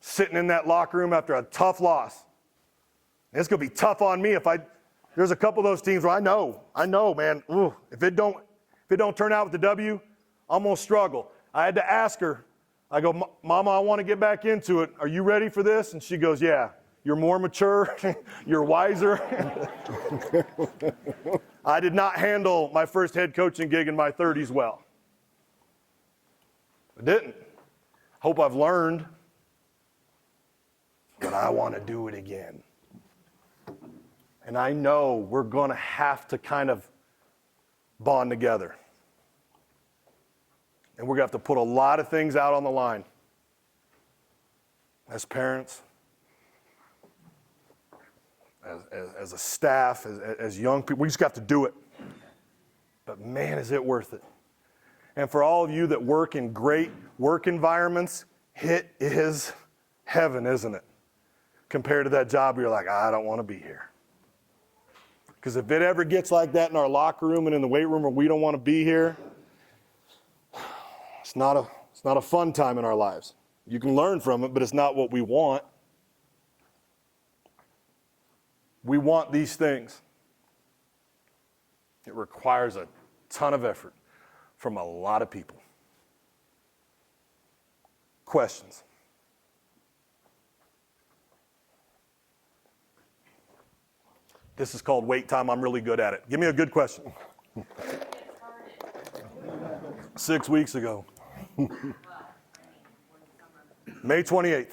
sitting in that locker room after a tough loss, it's going to be tough on me there's a couple of those teams where I know, man, if it don't turn out with the W, I'm going to struggle. I had to ask her, I go, Mama, I want to get back into it. Are you ready for this? And she goes, yeah. You're more mature. You're wiser. I did not handle my first head coaching gig in my 30s well. I didn't. Hope I've learned. But I want to do it again. And I know we're going to have to kind of bond together. And we're going to have to put a lot of things out on the line. As parents, as a staff, as young people, we just got to do it. But man, is it worth it. And for all of you that work in great work environments, it is heaven, isn't it? Compared to that job where you're like, I don't want to be here. Because if it ever gets like that in our locker room and in the weight room where we don't want to be here, it's not a fun time in our lives. You can learn from it, but it's not what we want. We want these things. It requires a ton of effort from a lot of people. Questions? This is called wait time. I'm really good at it. Give me a good question. 6 weeks ago. May 28th.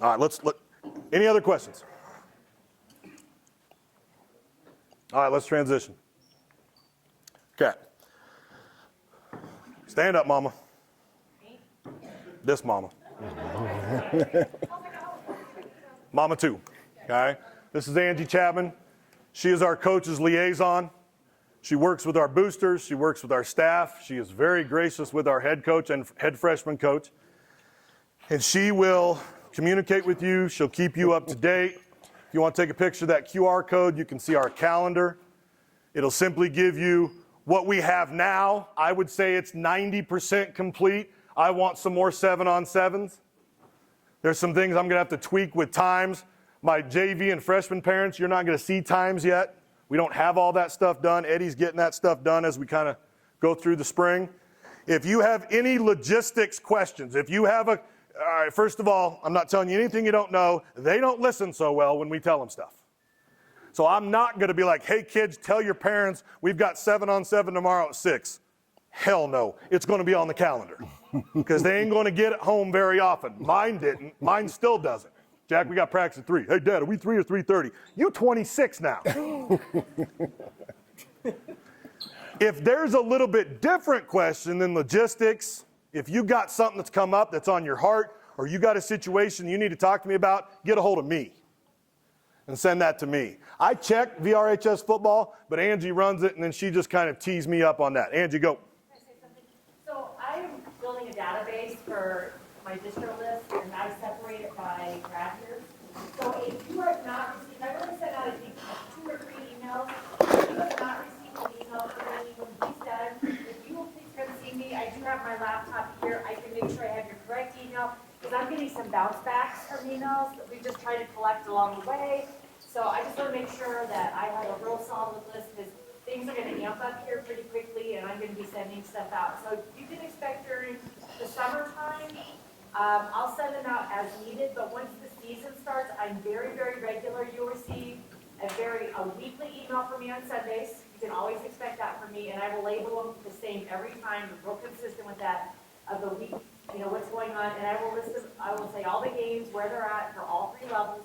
All right, let's look. Any other questions? All right, let's transition. Okay. Stand up, Mama. This Mama. Mama 2. Okay. This is Angie Chapman. She is our coach's liaison. She works with our boosters. She works with our staff. She is very gracious with our head coach and head freshman coach. And she will communicate with you. She'll keep you up to date. If you want to take a picture of that QR code, you can see our calendar. It'll simply give you what we have now. I would say it's 90% complete. I want some more 7-on-7s. There's some things I'm going to have to tweak with times. My JV and freshman parents, you're not going to see times yet. We don't have all that stuff done. Eddie's getting that stuff done as we kind of go through the spring. If you have any logistics questions, if you have all right, first of all, I'm not telling you anything you don't know. They don't listen so well when we tell them stuff. So I'm not going to be like, hey, kids, tell your parents we've got 7-on-7 tomorrow at 6. Hell no. It's going to be on the calendar because they ain't going to get it home very often. Mine didn't. Mine still doesn't. Jack, we got practice at 3. Hey, Dad, are we 3 or 3:30? You 26 now. If there's a little bit different question than logistics, if you got something that's come up that's on your heart, or you got a situation you need to talk to me about, get a hold of me and send that to me. I check VRHS football, but Angie runs it, and then she just kind of tees me up on that. Angie, go. Can I say something? So I'm building a database for my distro list, and I separate it by grad years. So if you have not received, I've already sent out, I think, 2 or 3 emails. If you have not received an email from me when he's done, if you will please come see me, I do have my laptop here. I can make sure I have your correct email, because I'm getting emails that we just tried to collect along the way. So I just want to make sure that I have a real solid list, because things are going to amp up here pretty quickly, and I'm going to be sending stuff out. So you can expect during the summertime, I'll send them out as needed, but once the season starts, I'm very, very regular. You'll receive a weekly email from me on Sundays. You can always expect that from me, and I will label them the same every time, real consistent with that, of the week, what's going on, and I will list them, I will say all the games, where they're at for all 3 levels.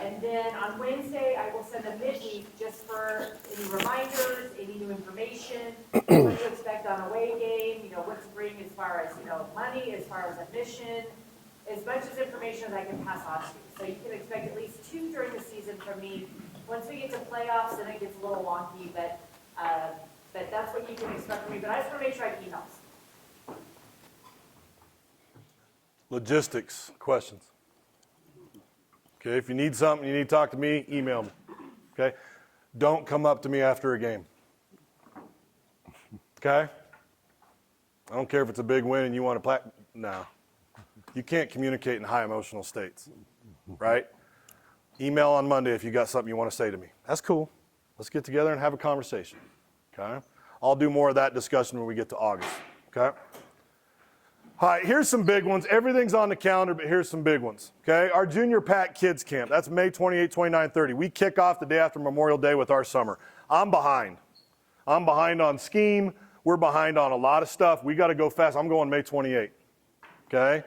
And then on Wednesday, I will send a midweek just for any reminders, any new information, what to expect on away game, what to bring as far as, money, as far as admission, as much as information as I can pass on to you. So you can expect at least 2 during the season from me. Once we get to playoffs, then it gets a little wonky, but that's what you can expect from me. But I just want to make sure I have emails. Logistics questions. Okay, if you need something, you need to talk to me, email me. Okay? Don't come up to me after a game. Okay? I don't care if it's a big win and you want to no. You can't communicate in high emotional states. Right? Email on Monday if you got something you want to say to me. That's cool. Let's get together and have a conversation. Okay? I'll do more of that discussion when we get to August. Okay? All right, here's some big ones. Everything's on the calendar, but here's some big ones, okay? Our Junior Pack Kids Camp, that's May 28, 29, 30. We kick off the day after Memorial Day with our summer. I'm behind. I'm behind on scheme. We're behind on a lot of stuff. We got to go fast. I'm going May 28, okay?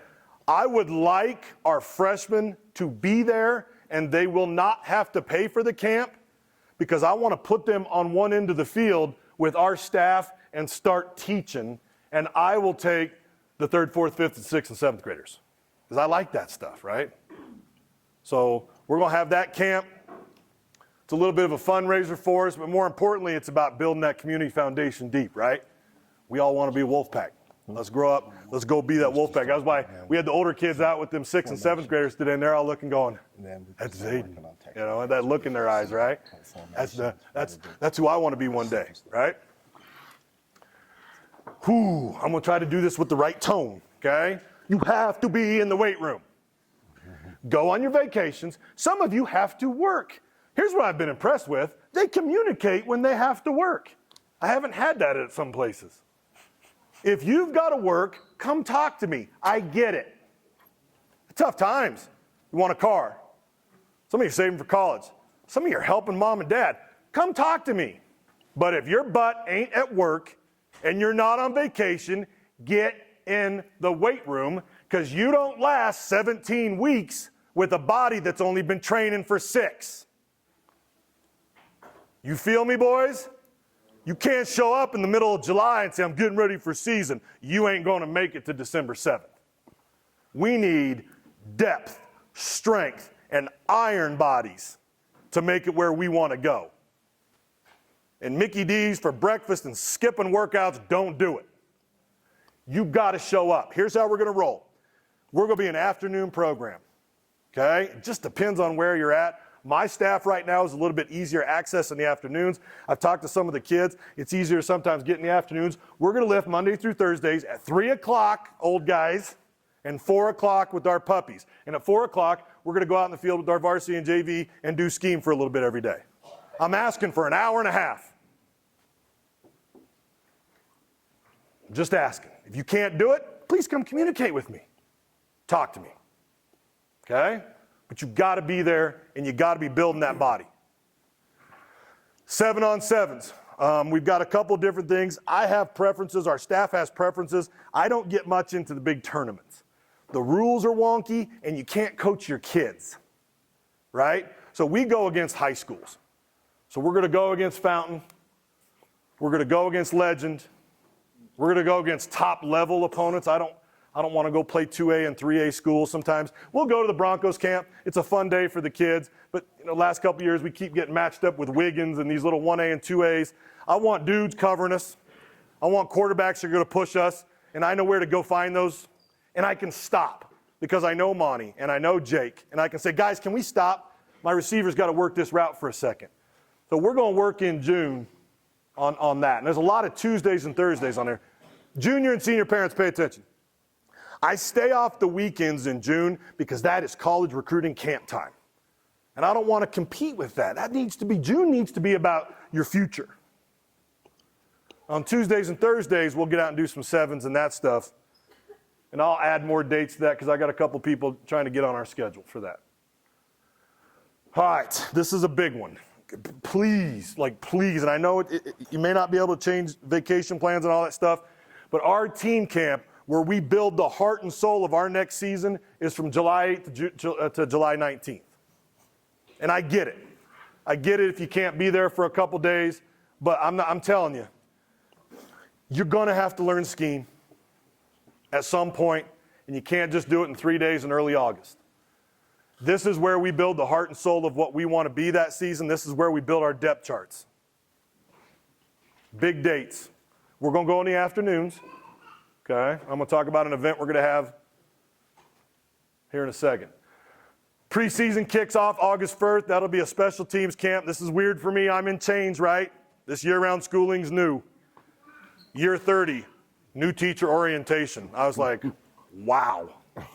I would like our freshmen to be there, and they will not have to pay for the camp, because I want to put them on one end of the field with our staff and start teaching, and I will take the 3rd, 4th, 5th, and 6th, and 7th graders. Because I like that stuff, right? So we're going to have that camp. It's a little bit of a fundraiser for us, but more importantly, it's about building that community foundation deep, right? We all want to be a wolf pack. Let's grow up. Let's go be that wolf pack. That's why we had the older kids out with them 6th and 7th graders today, and they're all looking going, that's Zayden. And that look in their eyes, right? That's who I want to be one day, right? I'm going to try to do this with the right tone, okay? You have to be in the weight room. Go on your vacations. Some of you have to work. Here's what I've been impressed with. They communicate when they have to work. I haven't had that at some places. If you've got to work, come talk to me. I get it. Tough times. You want a car. Some of you are saving for college. Some of you are helping mom and dad. Come talk to me. But if your butt ain't at work, and you're not on vacation, get in the weight room, because you don't last 17 weeks with a body that's only been training for 6. You feel me, boys? You can't show up in the middle of July and say, I'm getting ready for season. You ain't going to make it to December 7th. We need depth, strength, and iron bodies to make it where we want to go. And Mickey D's for breakfast and skipping workouts don't do it. You've got to show up. Here's how we're going to roll. We're going to be an afternoon program, okay? It just depends on where you're at. My staff right now is a little bit easier access in the afternoons. I've talked to some of the kids. It's easier sometimes get in the afternoons. We're going to lift Monday through Thursdays at 3 o'clock, old guys, and 4 o'clock with our puppies. And at 4 o'clock, we're going to go out in the field with our varsity and JV and do scheme for a little bit every day. I'm asking for an hour and a half. Just asking. If you can't do it, please come communicate with me. Talk to me. Okay? But you've got to be there, and you've got to be building that body. 7-on-7s. We've got a couple different things. I have preferences. Our staff has preferences. I don't get much into the big tournaments. The rules are wonky, and you can't coach your kids. Right? So we go against high schools. So we're going to go against Fountain. We're going to go against Legend. We're going to go against top-level opponents. I don't want to go play 2A and 3A schools sometimes. We'll go to the Broncos camp. It's a fun day for the kids. But last couple of years, we keep getting matched up with Wiggins and these little 1A and 2As. I want dudes covering us. I want quarterbacks that are going to push us. And I know where to go find those. And I can stop because I know Monty and I know Jake. And I can say, guys, can we stop? My receiver's got to work this route for a second. So we're going to work in June on that. And there's a lot of Tuesdays and Thursdays on there. Junior and senior parents, pay attention. I stay off the weekends in June because that is college recruiting camp time. And I don't want to compete with that. June needs to be about your future. On Tuesdays and Thursdays, we'll get out and do some sevens and that stuff. And I'll add more dates to that because I got a couple people trying to get on our schedule for that. All right, this is a big one. Please, and I know you may not be able to change vacation plans and all that stuff, but our team camp, where we build the heart and soul of our next season, is from July 8th to July 19th. And I get it. I get it if you can't be there for a couple days, but I'm telling you, you're going to have to learn skiing at some point, and you can't just do it in 3 days in early August. This is where we build the heart and soul of what we want to be that season. This is where we build our depth charts. Big dates. We're going to go in the afternoons. Okay? I'm going to talk about an event we're going to have here in a second. Preseason kicks off August 1st. That'll be a special teams camp. This is weird for me. I'm in change, right? This year-round schooling's new. Year 30, new teacher orientation. I was like, wow.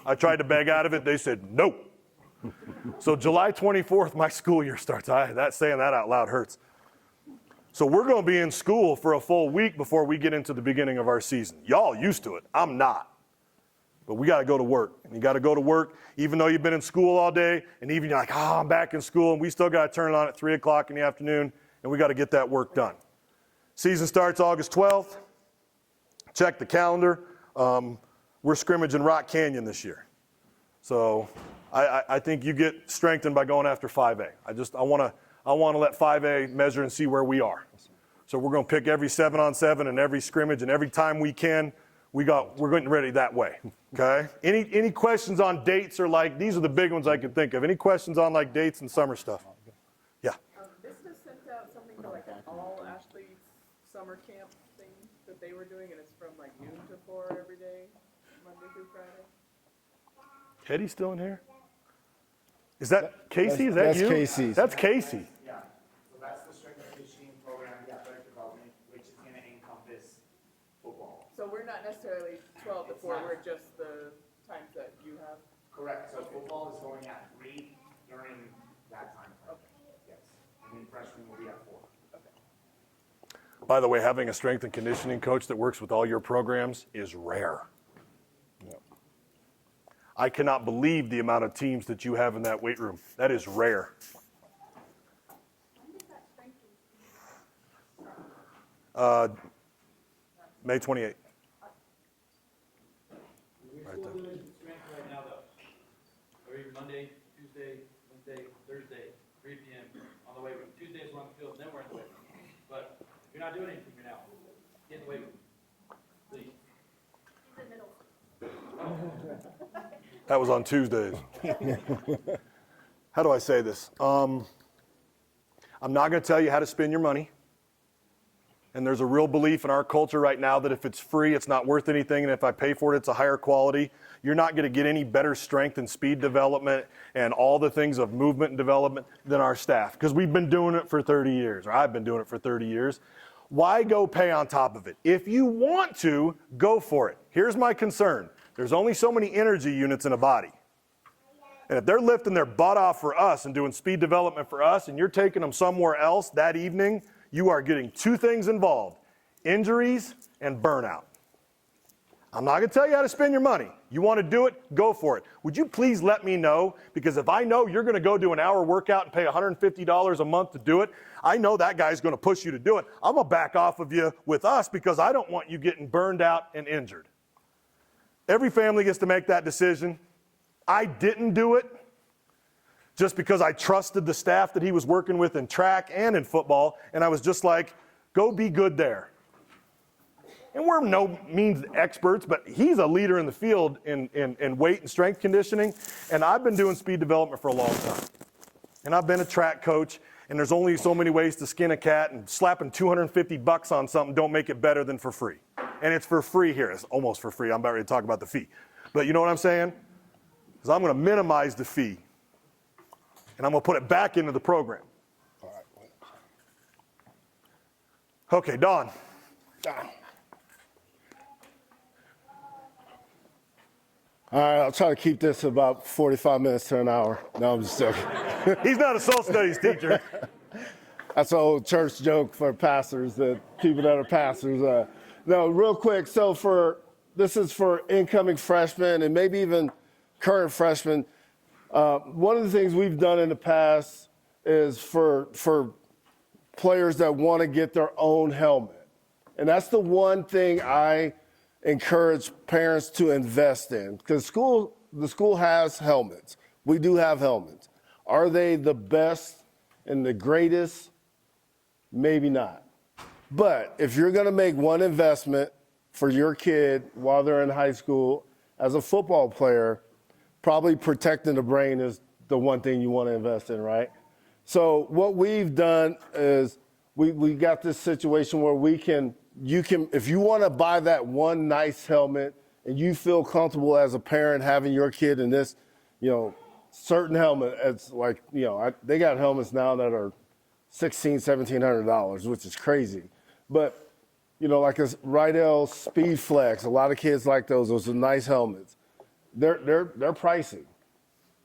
I tried to beg out of it. They said, nope. So July 24th, my school year starts. Saying that out loud hurts. So we're going to be in school for a full week before we get into the beginning of our season. Y'all used to it. I'm not. But we got to go to work. And you got to go to work even though you've been in school all day. And even you're like, I'm back in school. And we still got to turn it on at 3 o'clock in the afternoon. And we got to get that work done. Season starts August 12th. Check the calendar. We're scrimmaging Rock Canyon this year. So I think you get strengthened by going after 5A. I want to let 5A measure and see where we are. So we're going to pick every 7-on-7 and every scrimmage and every time we can. We're getting ready that way. Okay. Any questions on dates or these are the big ones I can think of. Any questions on dates and summer stuff? Yeah. Vista sent out something for an all athletes summer camp thing that they were doing, and it's from noon to 4 every day, Monday through Friday. Eddie's still in here? Is that Casey? Is that that's you? Casey. That's Casey. Yeah, so that's the strength and conditioning program, the athletic development, which is going to encompass football. So we're not necessarily 12 to 4, we're just the times that you have? Correct, so football is going at 3 during that time frame. Okay. Yes, and then freshmen will be at 4. By the way, having a strength and conditioning coach that works with all your programs is rare. I cannot believe the amount of teams that you have in that weight room. That is rare. May 28th. Right now, though. Every Monday, Tuesday, Wednesday, Thursday, 3 p.m. on the weight room. Tuesdays we're on the field, then we're in the weight room. But if you're not doing anything right now, get in the weight room. Please. That was on Tuesdays. How do I say this? I'm not going to tell you how to spend your money. And there's a real belief in our culture right now that if it's free, it's not worth anything. And if I pay for it, it's a higher quality. You're not going to get any better strength and speed development and all the things of movement and development than our staff. Because we've been doing it for 30 years, or I've been doing it for 30 years. Why go pay on top of it? If you want to, go for it. Here's my concern. There's only so many energy units in a body. And if they're lifting their butt off for us and doing speed development for us, and you're taking them somewhere else that evening, you are getting 2 things involved: injuries and burnout. I'm not going to tell you how to spend your money. You want to do it, go for it. Would you please let me know? Because if I know you're going to go do an hour workout and pay $150 a month to do it, I know that guy's going to push you to do it. I'm going to back off of you with us because I don't want you getting burned out and injured. Every family gets to make that decision. I didn't do it just because I trusted the staff that he was working with in track and in football, and I was just like, go be good there. And we're no means experts, but he's a leader in the field in weight and strength conditioning, and I've been doing speed development for a long time. And I've been a track coach, and there's only so many ways to skin a cat, and slapping $250 on something don't make it better than for free. And it's for free here. It's almost for free. I'm about ready to talk about the fee. But you know what I'm saying? Because I'm going to minimize the fee, and I'm going to put it back into the program. Okay, Don. All right, I'll try to keep this about 45 minutes to an hour. No, I'm just joking. He's not a social studies teacher. That's an old church joke for pastors, that people that are pastors. No, real quick. So this is for incoming freshmen and maybe even current freshmen. One of the things we've done in the past is for players that want to get their own helmet. And that's the one thing I encourage parents to invest in, because the school has helmets. We do have helmets. Are they the best and the greatest? Maybe not. But if you're going to make one investment for your kid while they're in high school as a football player, probably protecting the brain is the one thing you want to invest in, right? So what we've done is we got this situation where you can, if you want to buy that one nice helmet and you feel comfortable as a parent having your kid in this, certain helmet, it's like, they got helmets now that are $1,700, which is crazy. But, like a Rydell Speed Flex, a lot of kids like those. Those are nice helmets. They're pricey,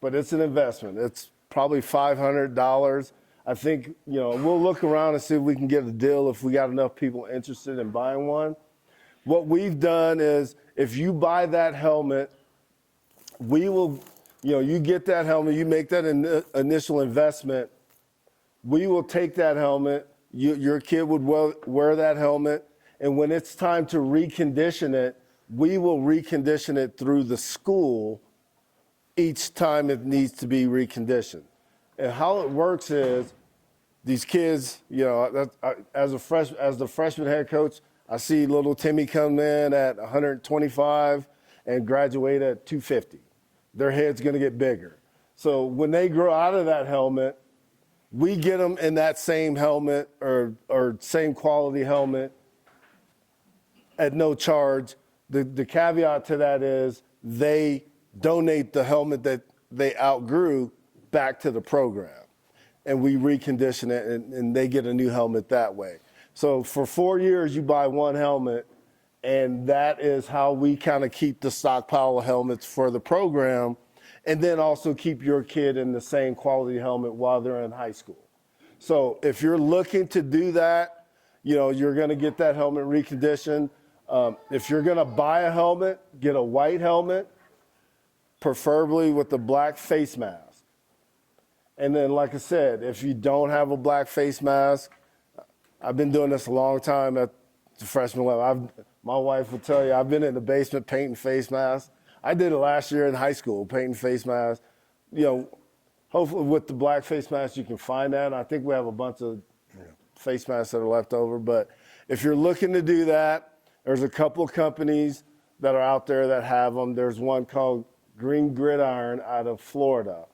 but it's an investment. It's probably $500. I think, we'll look around and see if we can get a deal if we got enough people interested in buying one. What we've done is if you buy that helmet, we will, you get that helmet, you make that initial investment, we will take that helmet, your kid would wear that helmet, and when it's time to recondition it, we will recondition it through the school each time it needs to be reconditioned. And how it works is these kids, as the freshman head coach, I see little Timmy come in at 125 and graduate at 250. Their head's going to get bigger. So when they grow out of that helmet, we get them in that same helmet or same quality helmet at no charge. The caveat to that is they donate the helmet that they outgrew back to the program, and we recondition it, and they get a new helmet that way. So for 4 years, you buy one helmet, and that is how we kind of keep the stockpile of helmets for the program, and then also keep your kid in the same quality helmet while they're in high school. So if you're looking to do that, you're going to get that helmet reconditioned. If you're going to buy a helmet, get a white helmet, preferably with the black face mask. And then, like I said, if you don't have a black face mask, I've been doing this a long time at the freshman level. My wife will tell you, I've been in the basement painting face masks. I did it last year in high school, painting face masks. Hopefully with the black face mask, you can find that. I think we have a bunch of face masks that are left over. But if you're looking to do that, there's a couple of companies that are out there that have them. There's one called Green Gridiron out of Florida.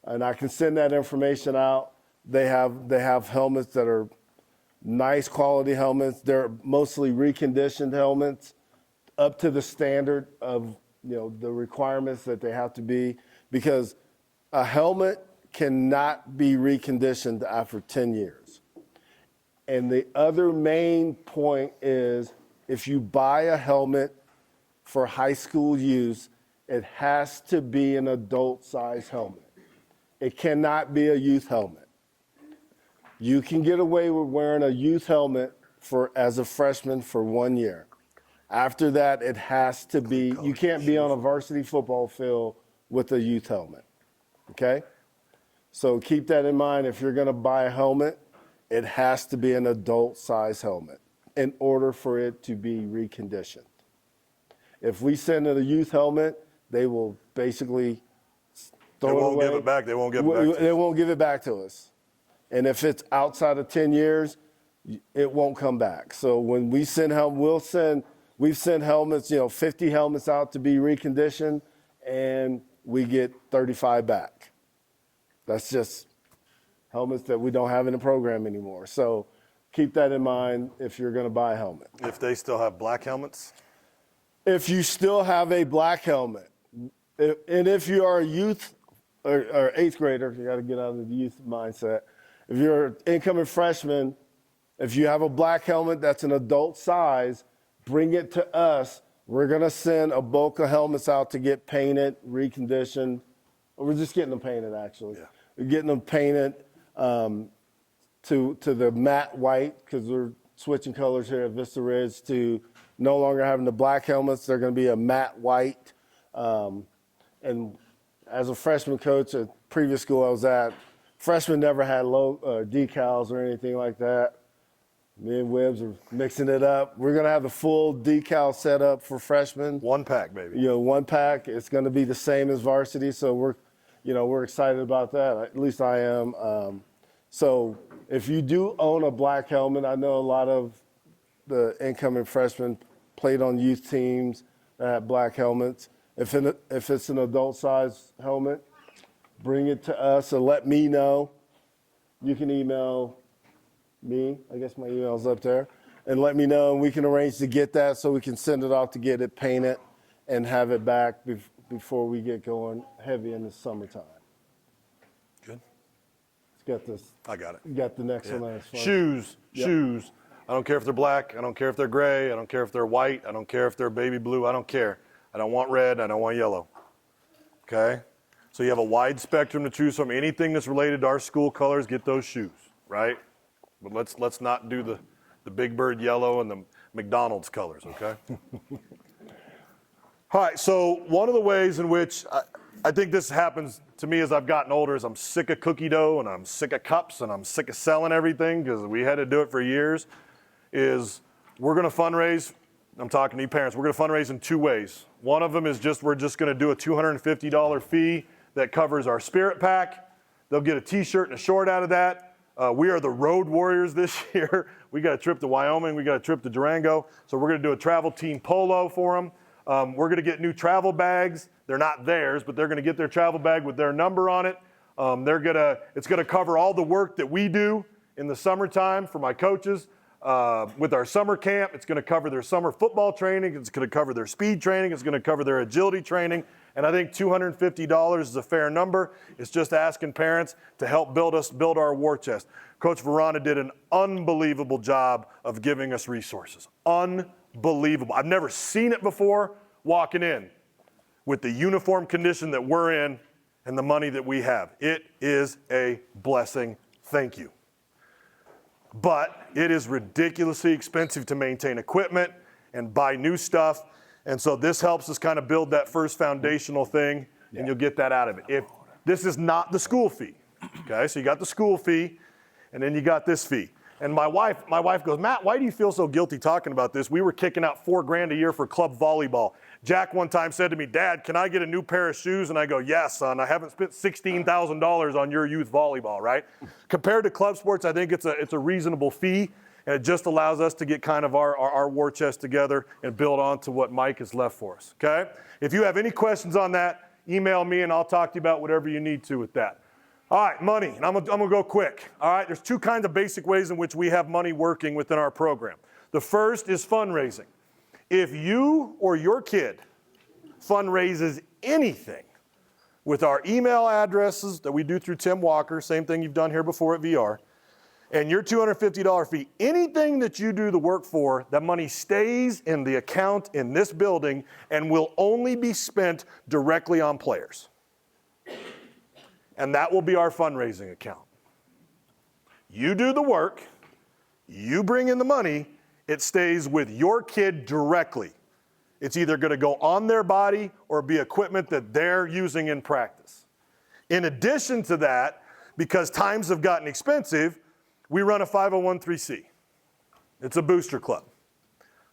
And I can send that information out. They have helmets that are nice quality helmets. They're mostly reconditioned helmets up to the standard of the requirements that they have to be, because a helmet cannot be reconditioned after 10 years. And the other main point is if you buy a helmet for high school use, it has to be an adult size helmet. It cannot be a youth helmet. You can get away with wearing a youth helmet as a freshman for 1 year. After that, it has to be, you can't be on a varsity football field with a youth helmet, okay? So keep that in mind. If you're gonna buy a helmet, it has to be an adult size helmet in order for it to be reconditioned. If we send it a youth helmet, they will basically They won't give it back. They won't give it back. They won't give it back to us. And if it's outside of 10 years, it won't come back. So when we send helmets, we've sent helmets, 50 helmets out to be reconditioned, and we get 35 back. That's just helmets that we don't have in the program anymore. So keep that in mind if you're going to buy a helmet. If they still have black helmets? If you still have a black helmet, and if you are a youth or eighth grader, you got to get out of the youth mindset. If you're an incoming freshman, if you have a black helmet that's an adult size, bring it to us. We're going to send a bulk of helmets out to get painted, reconditioned. We're just getting them painted, actually. Yeah. We're getting them painted to the matte white, because we're switching colors here at Vista Ridge to no longer having the black helmets. They're going to be a matte white. And as a freshman coach at previous school I was at, freshmen never had decals or anything like that. Me and Wibbs are mixing it up. We're going to have the full decal set up for freshmen. One pack, baby. You know, one pack. It's going to be the same as varsity, so we're excited about that. At least I am. So if you do own a black helmet, I know a lot of the incoming freshmen played on youth teams that had black helmets. If it's an adult size helmet, bring it to us and let me know. You can email me, I guess my email's up there, and let me know, and we can arrange to get that so we can send it off to get it painted and have it back before we get going heavy in the summertime. Good. It's got this. I got it. You got the next Yeah. one. That's fine. Shoes. Yep. Shoes. I don't care if they're black. I don't care if they're gray. I don't care if they're white. I don't care if they're baby blue. I don't care. I don't want red. I don't want yellow. Okay? So you have a wide spectrum to choose from. Anything that's related to our school colors, get those shoes, right? But let's not do the Big Bird yellow and the McDonald's colors, okay? All right, so one of the ways in which I think this happens to me as I've gotten older is I'm sick of cookie dough and I'm sick of cups and I'm sick of selling everything because we had to do it for years, is we're going to fundraise. I'm talking to you parents. We're going to fundraise in two ways. One of them is we're just going to do a $250 fee that covers our spirit pack. They'll get a t-shirt and a short out of that. We are the road warriors this year. We got a trip to Wyoming. We got a trip to Durango. So we're going to do a travel team polo for them. We're going to get new travel bags. They're not theirs, but they're going to get their travel bag with their number on it. It's going to cover all the work that we do in the summertime for my coaches. With our summer camp, it's going to cover their summer football training. It's going to cover their speed training. It's going to cover their agility training. And I think $250 is a fair number. It's just asking parents to help build our war chest. Coach Verona did an unbelievable job of giving us resources. Unbelievable. I've never seen it before walking in with the uniform condition that we're in and the money that we have. It is a blessing. Thank you. But it is ridiculously expensive to maintain equipment and buy new stuff. And so this helps us kind of build that first foundational thing, and you'll get that out of it. If this is not the school fee, okay? So you got the school fee, and then you got this fee. And my wife goes, Matt, why do you feel so guilty talking about this? We were kicking out $4,000 a year for club volleyball. Jack one time said to me, Dad, can I get a new pair of shoes? And I go, yes, son, I haven't spent $16,000 on your youth volleyball, right? Compared to club sports, I think it's a reasonable fee, and it just allows us to get kind of our war chest together and build on to what Mike has left for us, okay? If you have any questions on that, email me and I'll talk to you about whatever you need to with that. All right, money, and I'm gonna go quick. All right, there's two kinds of basic ways in which we have money working within our program. The first is fundraising. If you or your kid fundraises anything with our email addresses that we do through Tim Walker, same thing you've done here before at VR, and your $250 fee, anything that you do the work for, that money stays in the account in this building and will only be spent directly on players. And that will be our fundraising account. You do the work, you bring in the money, it stays with your kid directly. It's either going to go on their body or be equipment that they're using in practice. In addition to that, because times have gotten expensive, we run a 501(c)(3). It's a booster club,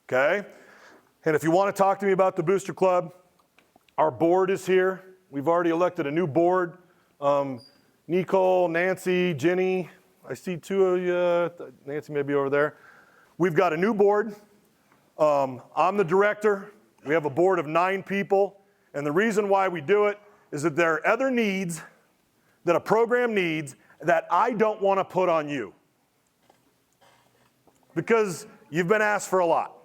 okay? And if you want to talk to me about the booster club, our board is here. We've already elected a new board. Nicole, Nancy, Jenny, I see two of you. Nancy may be over there. We've got a new board. I'm the director. We have a board of 9 people. And the reason why we do it is that there are other needs that a program needs that I don't want to put on you. Because you've been asked for a lot.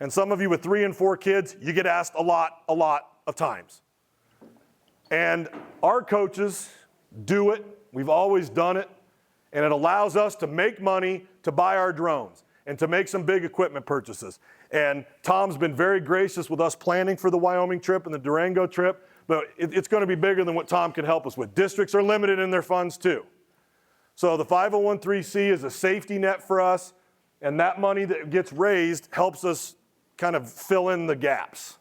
And some of you with 3 and 4 kids, you get asked a lot of times. And our coaches do it. We've always done it. And it allows us to make money to buy our drones and to make some big equipment purchases. And Tom's been very gracious with us planning for the Wyoming trip and the Durango trip, but it's going to be bigger than what Tom can help us with. Districts are limited in their funds too. So the 501(c) is a safety net for us, and that money that gets raised helps us kind of fill in the gaps.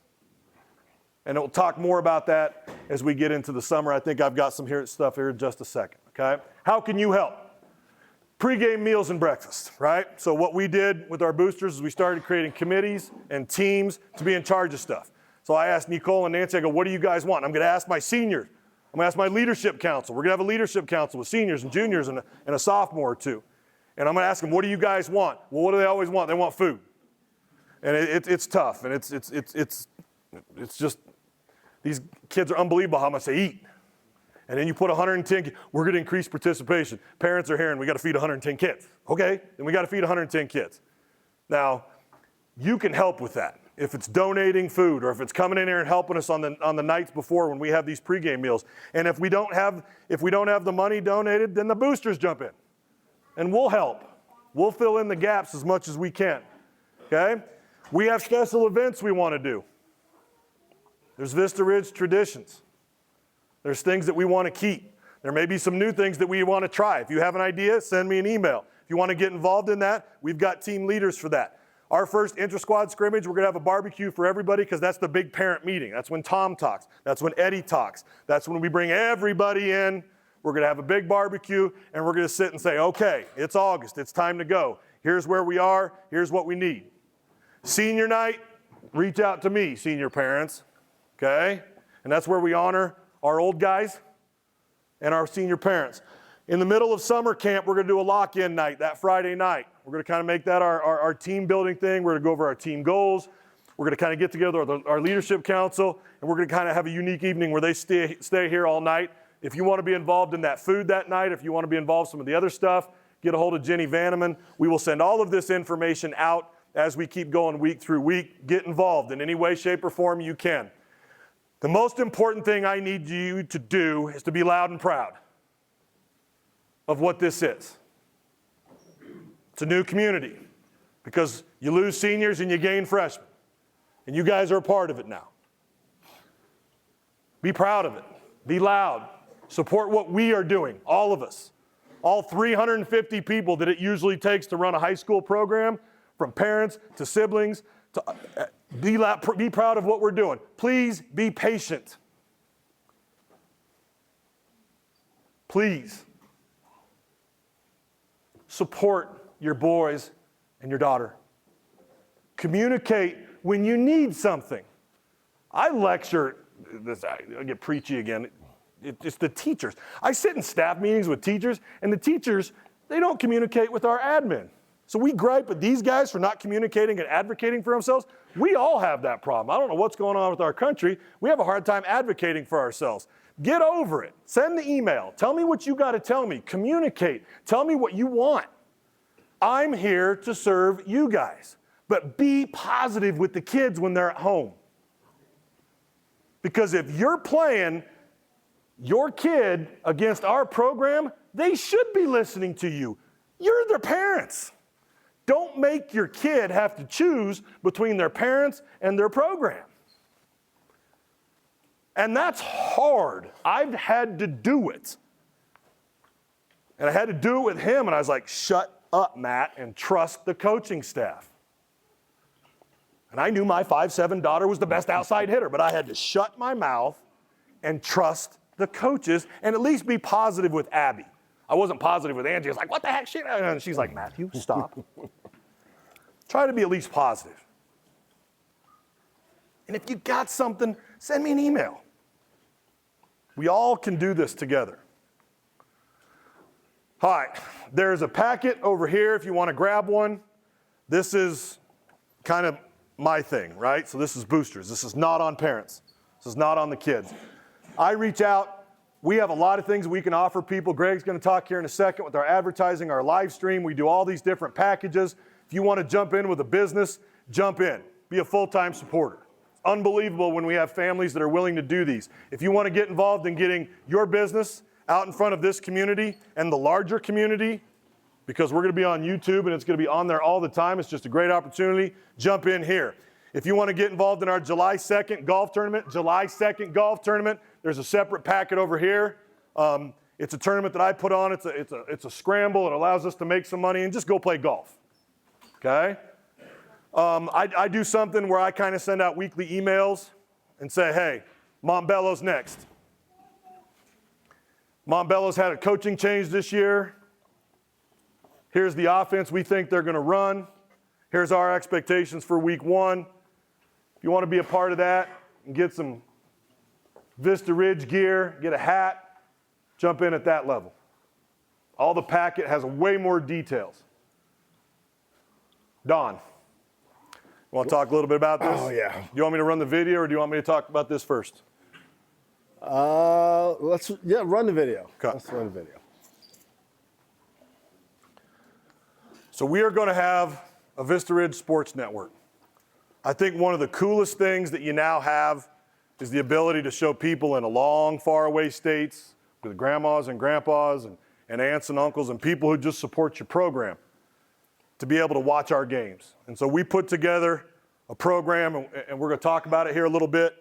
And we'll talk more about that as we get into the summer. I think I've got some stuff here in just a second, okay? How can you help? Pre-game meals and breakfast, right? So what we did with our boosters is we started creating committees and teams to be in charge of stuff. So I asked Nicole and Nancy, I go, what do you guys want? I'm going to ask my seniors. I'm going to ask my leadership council. We're going to have a leadership council with seniors and juniors and a sophomore or two. And I'm going to ask them, what do you guys want? Well, what do they always want? They want food. And it's tough, and it's just, these kids are unbelievable how much they eat. And then you put 110, we're going to increase participation. Parents are hearing, we got to feed 110 kids. Okay, then we got to feed 110 kids. Now, you can help with that. If it's donating food, or if it's coming in here and helping us on the nights before when we have these pregame meals. And if we don't have the money donated, then the boosters jump in. And we'll help. We'll fill in the gaps as much as we can. Okay? We have special events we want to do. There's Vista Ridge traditions. There's things that we want to keep. There may be some new things that we want to try. If you have an idea, send me an email. If you want to get involved in that, we've got team leaders for that. Our first intra-squad scrimmage, we're going to have a barbecue for everybody because that's the big parent meeting. That's when Tom talks. That's when Eddie talks. That's when we bring everybody in. We're going to have a big barbecue, and we're going to sit and say, okay, it's August. It's time to go. Here's where we are. Here's what we need. Senior night, reach out to me, senior parents. Okay? And that's where we honor our old guys and our senior parents. In the middle of summer camp, we're going to do a lock-in night that Friday night. We're going to kind of make that our team building thing. We're going to go over our team goals. We're going to kind of get together with our leadership council, and we're going to kind of have a unique evening where they stay here all night. If you want to be involved in that food that night, if you want to be involved in some of the other stuff, get a hold of Jenny Vanneman. We will send all of this information out as we keep going week through week. Get involved in any way, shape, or form you can. The most important thing I need you to do is to be loud and proud of what this is. It's a new community because you lose seniors and you gain freshmen. And you guys are a part of it now. Be proud of it. Be loud. Support what we are doing, all of us. All 350 people that it usually takes to run a high school program, from parents to siblings, to be proud of what we're doing. Please be patient. Please support your boys and your daughter. Communicate when you need something. I lecture, I get preachy again, it's the teachers. I sit in staff meetings with teachers, and the teachers, they don't communicate with our admin. So we gripe at these guys for not communicating and advocating for themselves. We all have that problem. I don't know what's going on with our country. We have a hard time advocating for ourselves. Get over it. Send the email. Tell me what you got to tell me. Communicate. Tell me what you want. I'm here to serve you guys. But be positive with the kids when they're at home. Because if you're playing your kid against our program, they should be listening to you. You're their parents. Don't make your kid have to choose between their parents and their program. And that's hard. I've had to do it. And I had to do it with him, and I was like, shut up, Matt, and trust the coaching staff. And I knew my 5'7" daughter was the best outside hitter, but I had to shut my mouth and trust the coaches and at least be positive with Abby. I wasn't positive with Angie. I was like, what the heck? And she's like, Matthew, stop. Try to be at least positive. And if you got something, send me an email. We all can do this together. All right, there's a packet over here if you want to grab one. This is kind of my thing, right? So this is boosters. This is not on parents. This is not on the kids. I reach out. We have a lot of things we can offer people. Greg's going to talk here in a second with our advertising, our live stream. We do all these different packages. If you want to jump in with a business, jump in. Be a full-time supporter. It's unbelievable when we have families that are willing to do these. If you want to get involved in getting your business out in front of this community and the larger community, because we're going to be on YouTube and it's going to be on there all the time. It's just a great opportunity. Jump in here. If you want to get involved in our July 2nd golf tournament, there's a separate packet over here. It's a tournament that I put on. It's a scramble. It allows us to make some money and just go play golf. Okay? I do something where I kind of send out weekly emails and say, hey, Montbello's next. Montbello's had a coaching change this year. Here's the offense we think they're going to run. Here's our expectations for week 1. If you want to be a part of that and get some Vista Ridge gear, get a hat, jump in at that level. All the packet has way more details. Don, you want to talk a little bit about this? Oh, yeah. Do you want me to run the video or do you want me to talk about this first? Run the video. Okay. Let's run the video. So we are going to have a Vista Ridge Sports Network. I think one of the coolest things that you now have is the ability to show people in a long, far away states with grandmas and grandpas and aunts and uncles and people who just support your program to be able to watch our games. And so we put together a program, and we're going to talk about it here a little bit.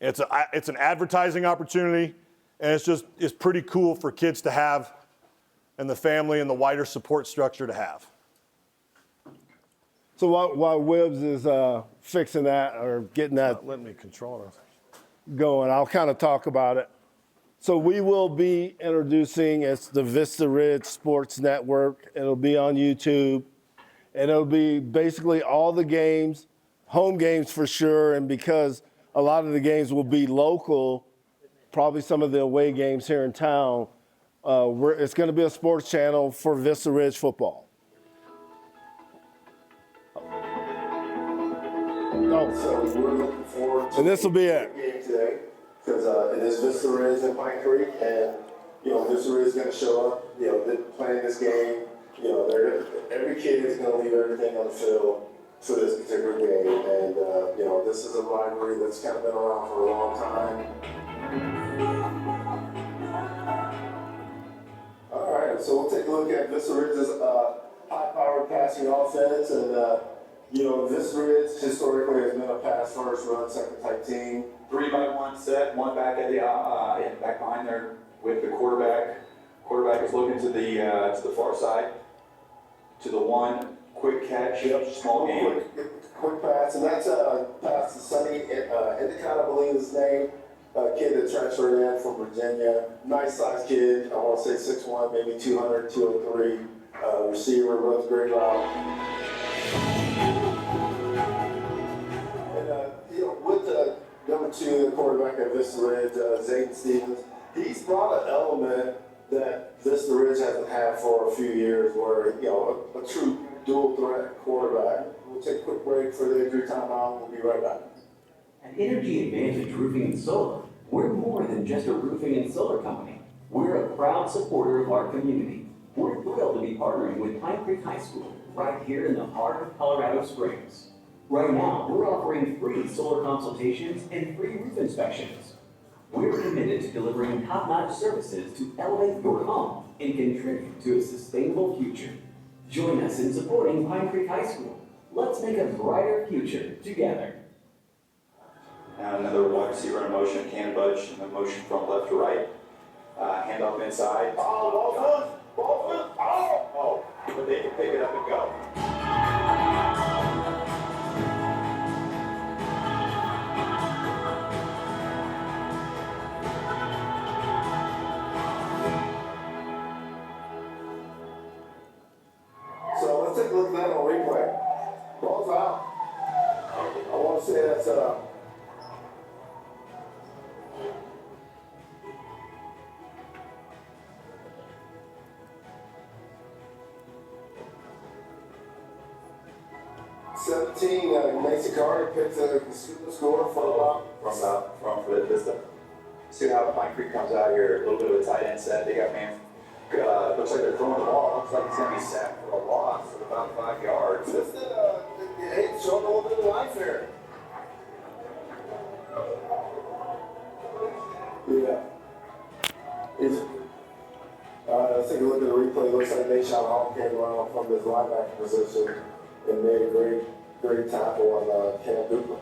It's an advertising opportunity, and it's pretty cool for kids to have and the family and the wider support structure to have. So while Wibbs is fixing that or getting that Let me control it. going, I'll kind of talk about it. So we will be introducing, it's the Vista Ridge Sports Network. It'll be on YouTube. And it'll be basically all the games, home games for sure. And because a lot of the games will be local, probably some of the away games here in town, it's going to be a sports channel for Vista Ridge football. So we're looking forward to And this will be it. the game today because it is Vista Ridge and Pine Creek, and Vista Ridge is going to show up. They're playing this game. Every kid is going to leave everything on the field for this particular game, and this is a rivalry that's kind of been around for a long time. All right, so we'll take a look at Vista Ridge's high-powered passing offense, and Vista Ridge historically has been a pass-first, run-second type team. 3-by-1 set, one back at the back behind there with the quarterback. Quarterback is looking to the far side, to the one quick catch, small game. Quick pass, and that's pass to Sonny Endicott, I believe his name. A kid that transferred in from Virginia. Nice sized kid. I want to say 6'1", maybe 200, 203. Receiver, runs great route. And with the number 2, the quarterback at Vista Ridge, Zayden Stevens, he's brought an element that Vista Ridge hasn't had for a few years, where a true dual threat quarterback. We'll take a quick break for the injury timeout. We'll be right back. At Energy Advantage Roofing and Solar, we're more than just a roofing and solar company. We're a proud supporter of our community. We're thrilled to be partnering with Pine Creek High School right here in the heart of Colorado Springs. Right now, we're offering free solar consultations and free roof inspections. We're committed to delivering top-notch services to elevate your home and contribute to a sustainable future. Join us in supporting Pine Creek High School. Let's make a brighter future together. Now another wide receiver in motion, cannon budge, and a motion from left to right. Hand off inside. Ball foot. Oh, but they can pick it up and go. So let's take a look at that on replay. Ball's out. I want to say that's 17, Mason Carter picks the score for From Vista. See how Pine Creek comes out here, a little bit of a tight end set. They got man. Looks like they're throwing the ball. Looks like it's going to be sacked for a loss of about 5 yards. Vista, showing a little bit of life here. Yeah. Let's take a look at the replay. Looks like Nation Hall came around from his linebacker position and made a great tackle on Cam Duper.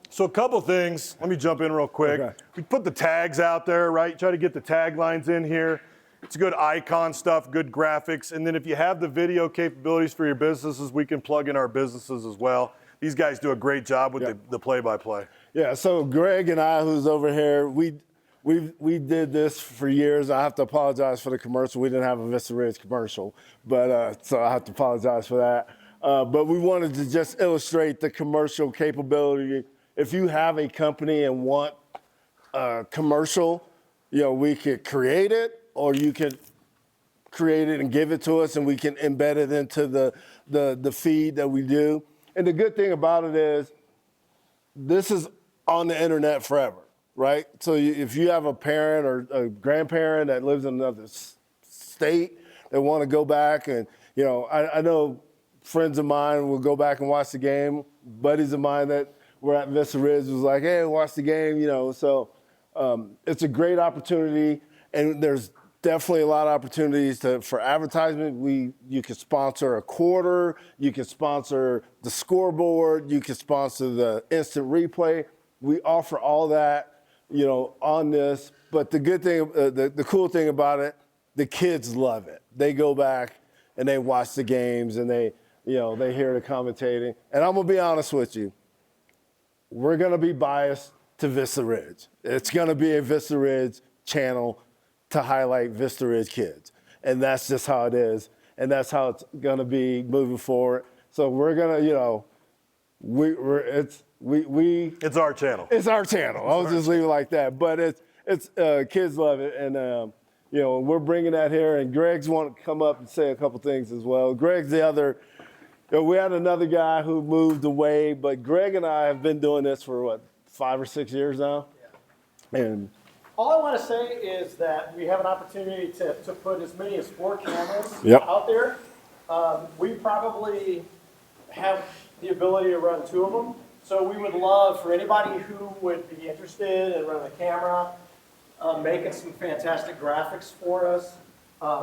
So a couple things. Let me jump in real quick. Okay. We put the tags out there, right? Try to get the taglines in here. It's good icon stuff, good graphics. And then if you have the video capabilities for your businesses, we can plug in our businesses as well. These guys do a great job with the play-by-play. Yeah, so Greg and I, who's over here, we did this for years. I have to apologize for the commercial. We didn't have a Vista Ridge commercial, but so I have to apologize for that. But we wanted to just illustrate the commercial capability. If you have a company and want a commercial, we could create it, or you could create it and give it to us, and we can embed it into the feed that we do. And the good thing about it is, this is on the internet forever, right? So if you have a parent or a grandparent that lives in another state that want to go back, and I know friends of mine will go back and watch the game. Buddies of mine that were at Vista Ridge was like, hey, watch the game, So it's a great opportunity, and there's definitely a lot of opportunities for advertisement. You can sponsor a quarter, you can sponsor the scoreboard, you can sponsor the instant replay. We offer all that, on this. But the good thing, the cool thing about it, the kids love it. They go back and they watch the games, and they hear the commentating. And I'm gonna be honest with you, we're gonna be biased to Vista Ridge. It's gonna be a Vista Ridge channel to highlight Vista Ridge kids. And that's just how it is. And that's how it's gonna be moving forward. So we're gonna, It's our channel. It's our channel. I'll just leave it like that. But it's kids love it. And, we're bringing that here. And Greg's want to come up and say a couple things as well. Greg's the other, we had another guy who moved away, but Greg and I have been doing this for 5 or 6 years now? Yeah. And all I want to say is that we have an opportunity to put as many as 4 cameras Yep. out there. We probably have the ability to run 2 of them. So we would love for anybody who would be interested in running a camera, making some fantastic graphics for us,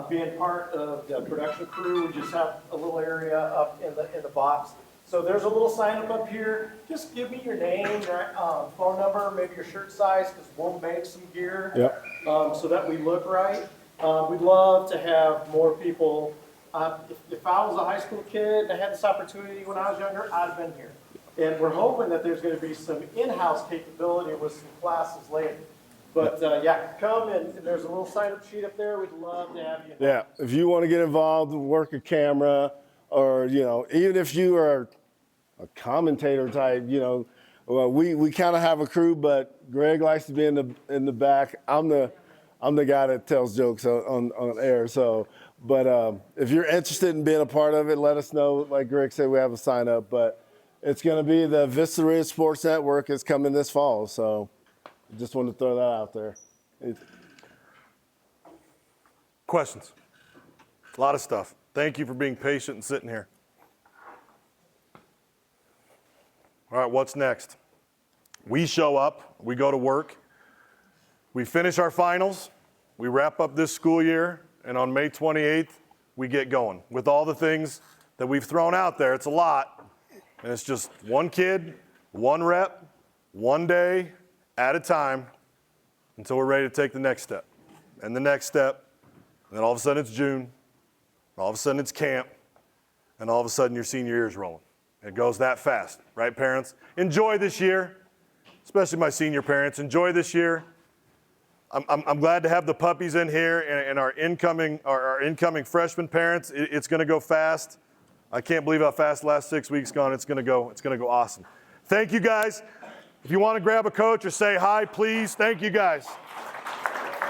being part of the production crew. We just have a little area up in the box. So there's a little sign up here. Just give me your name, phone number, maybe your shirt size, because we'll make some gear so that we look right. We'd love to have more people. If I was a high school kid and I had this opportunity when I was younger, I'd have been here. And we're hoping that there's going to be some in-house capability with some classes later. But come and there's a little sign-up sheet up there. We'd love to have you. yeah, if you want to get involved, work a camera, or even if you are a commentator type, we kind of have a crew, but Greg likes to be in the back. I'm the guy that tells jokes on air. So, but if you're interested in being a part of it, let us know. Like Greg said, we have a sign up, but it's going to be the Vista Ridge Sports Network is coming this fall. So, I just wanted to throw that out there. Questions? A lot of stuff. Thank you for being patient and sitting here. All right, what's next? We show up, we go to work, we finish our finals, we wrap up this school year, and on May 28th, we get going with all the things that we've thrown out there. It's a lot, and it's just one kid, one rep, one day at a time until we're ready to take the next step. And the next step, and then all of a sudden it's June, all of a sudden it's camp, and all of a sudden your senior year is rolling. It goes that fast, right, parents? Enjoy this year, especially my senior parents. Enjoy this year. I'm glad to have the puppies in here and our incoming freshman parents. It's going to go fast. I can't believe how fast the last 6 weeks gone. It's going to go awesome. Thank you guys. If you want to grab a coach or say hi, please. Thank you guys.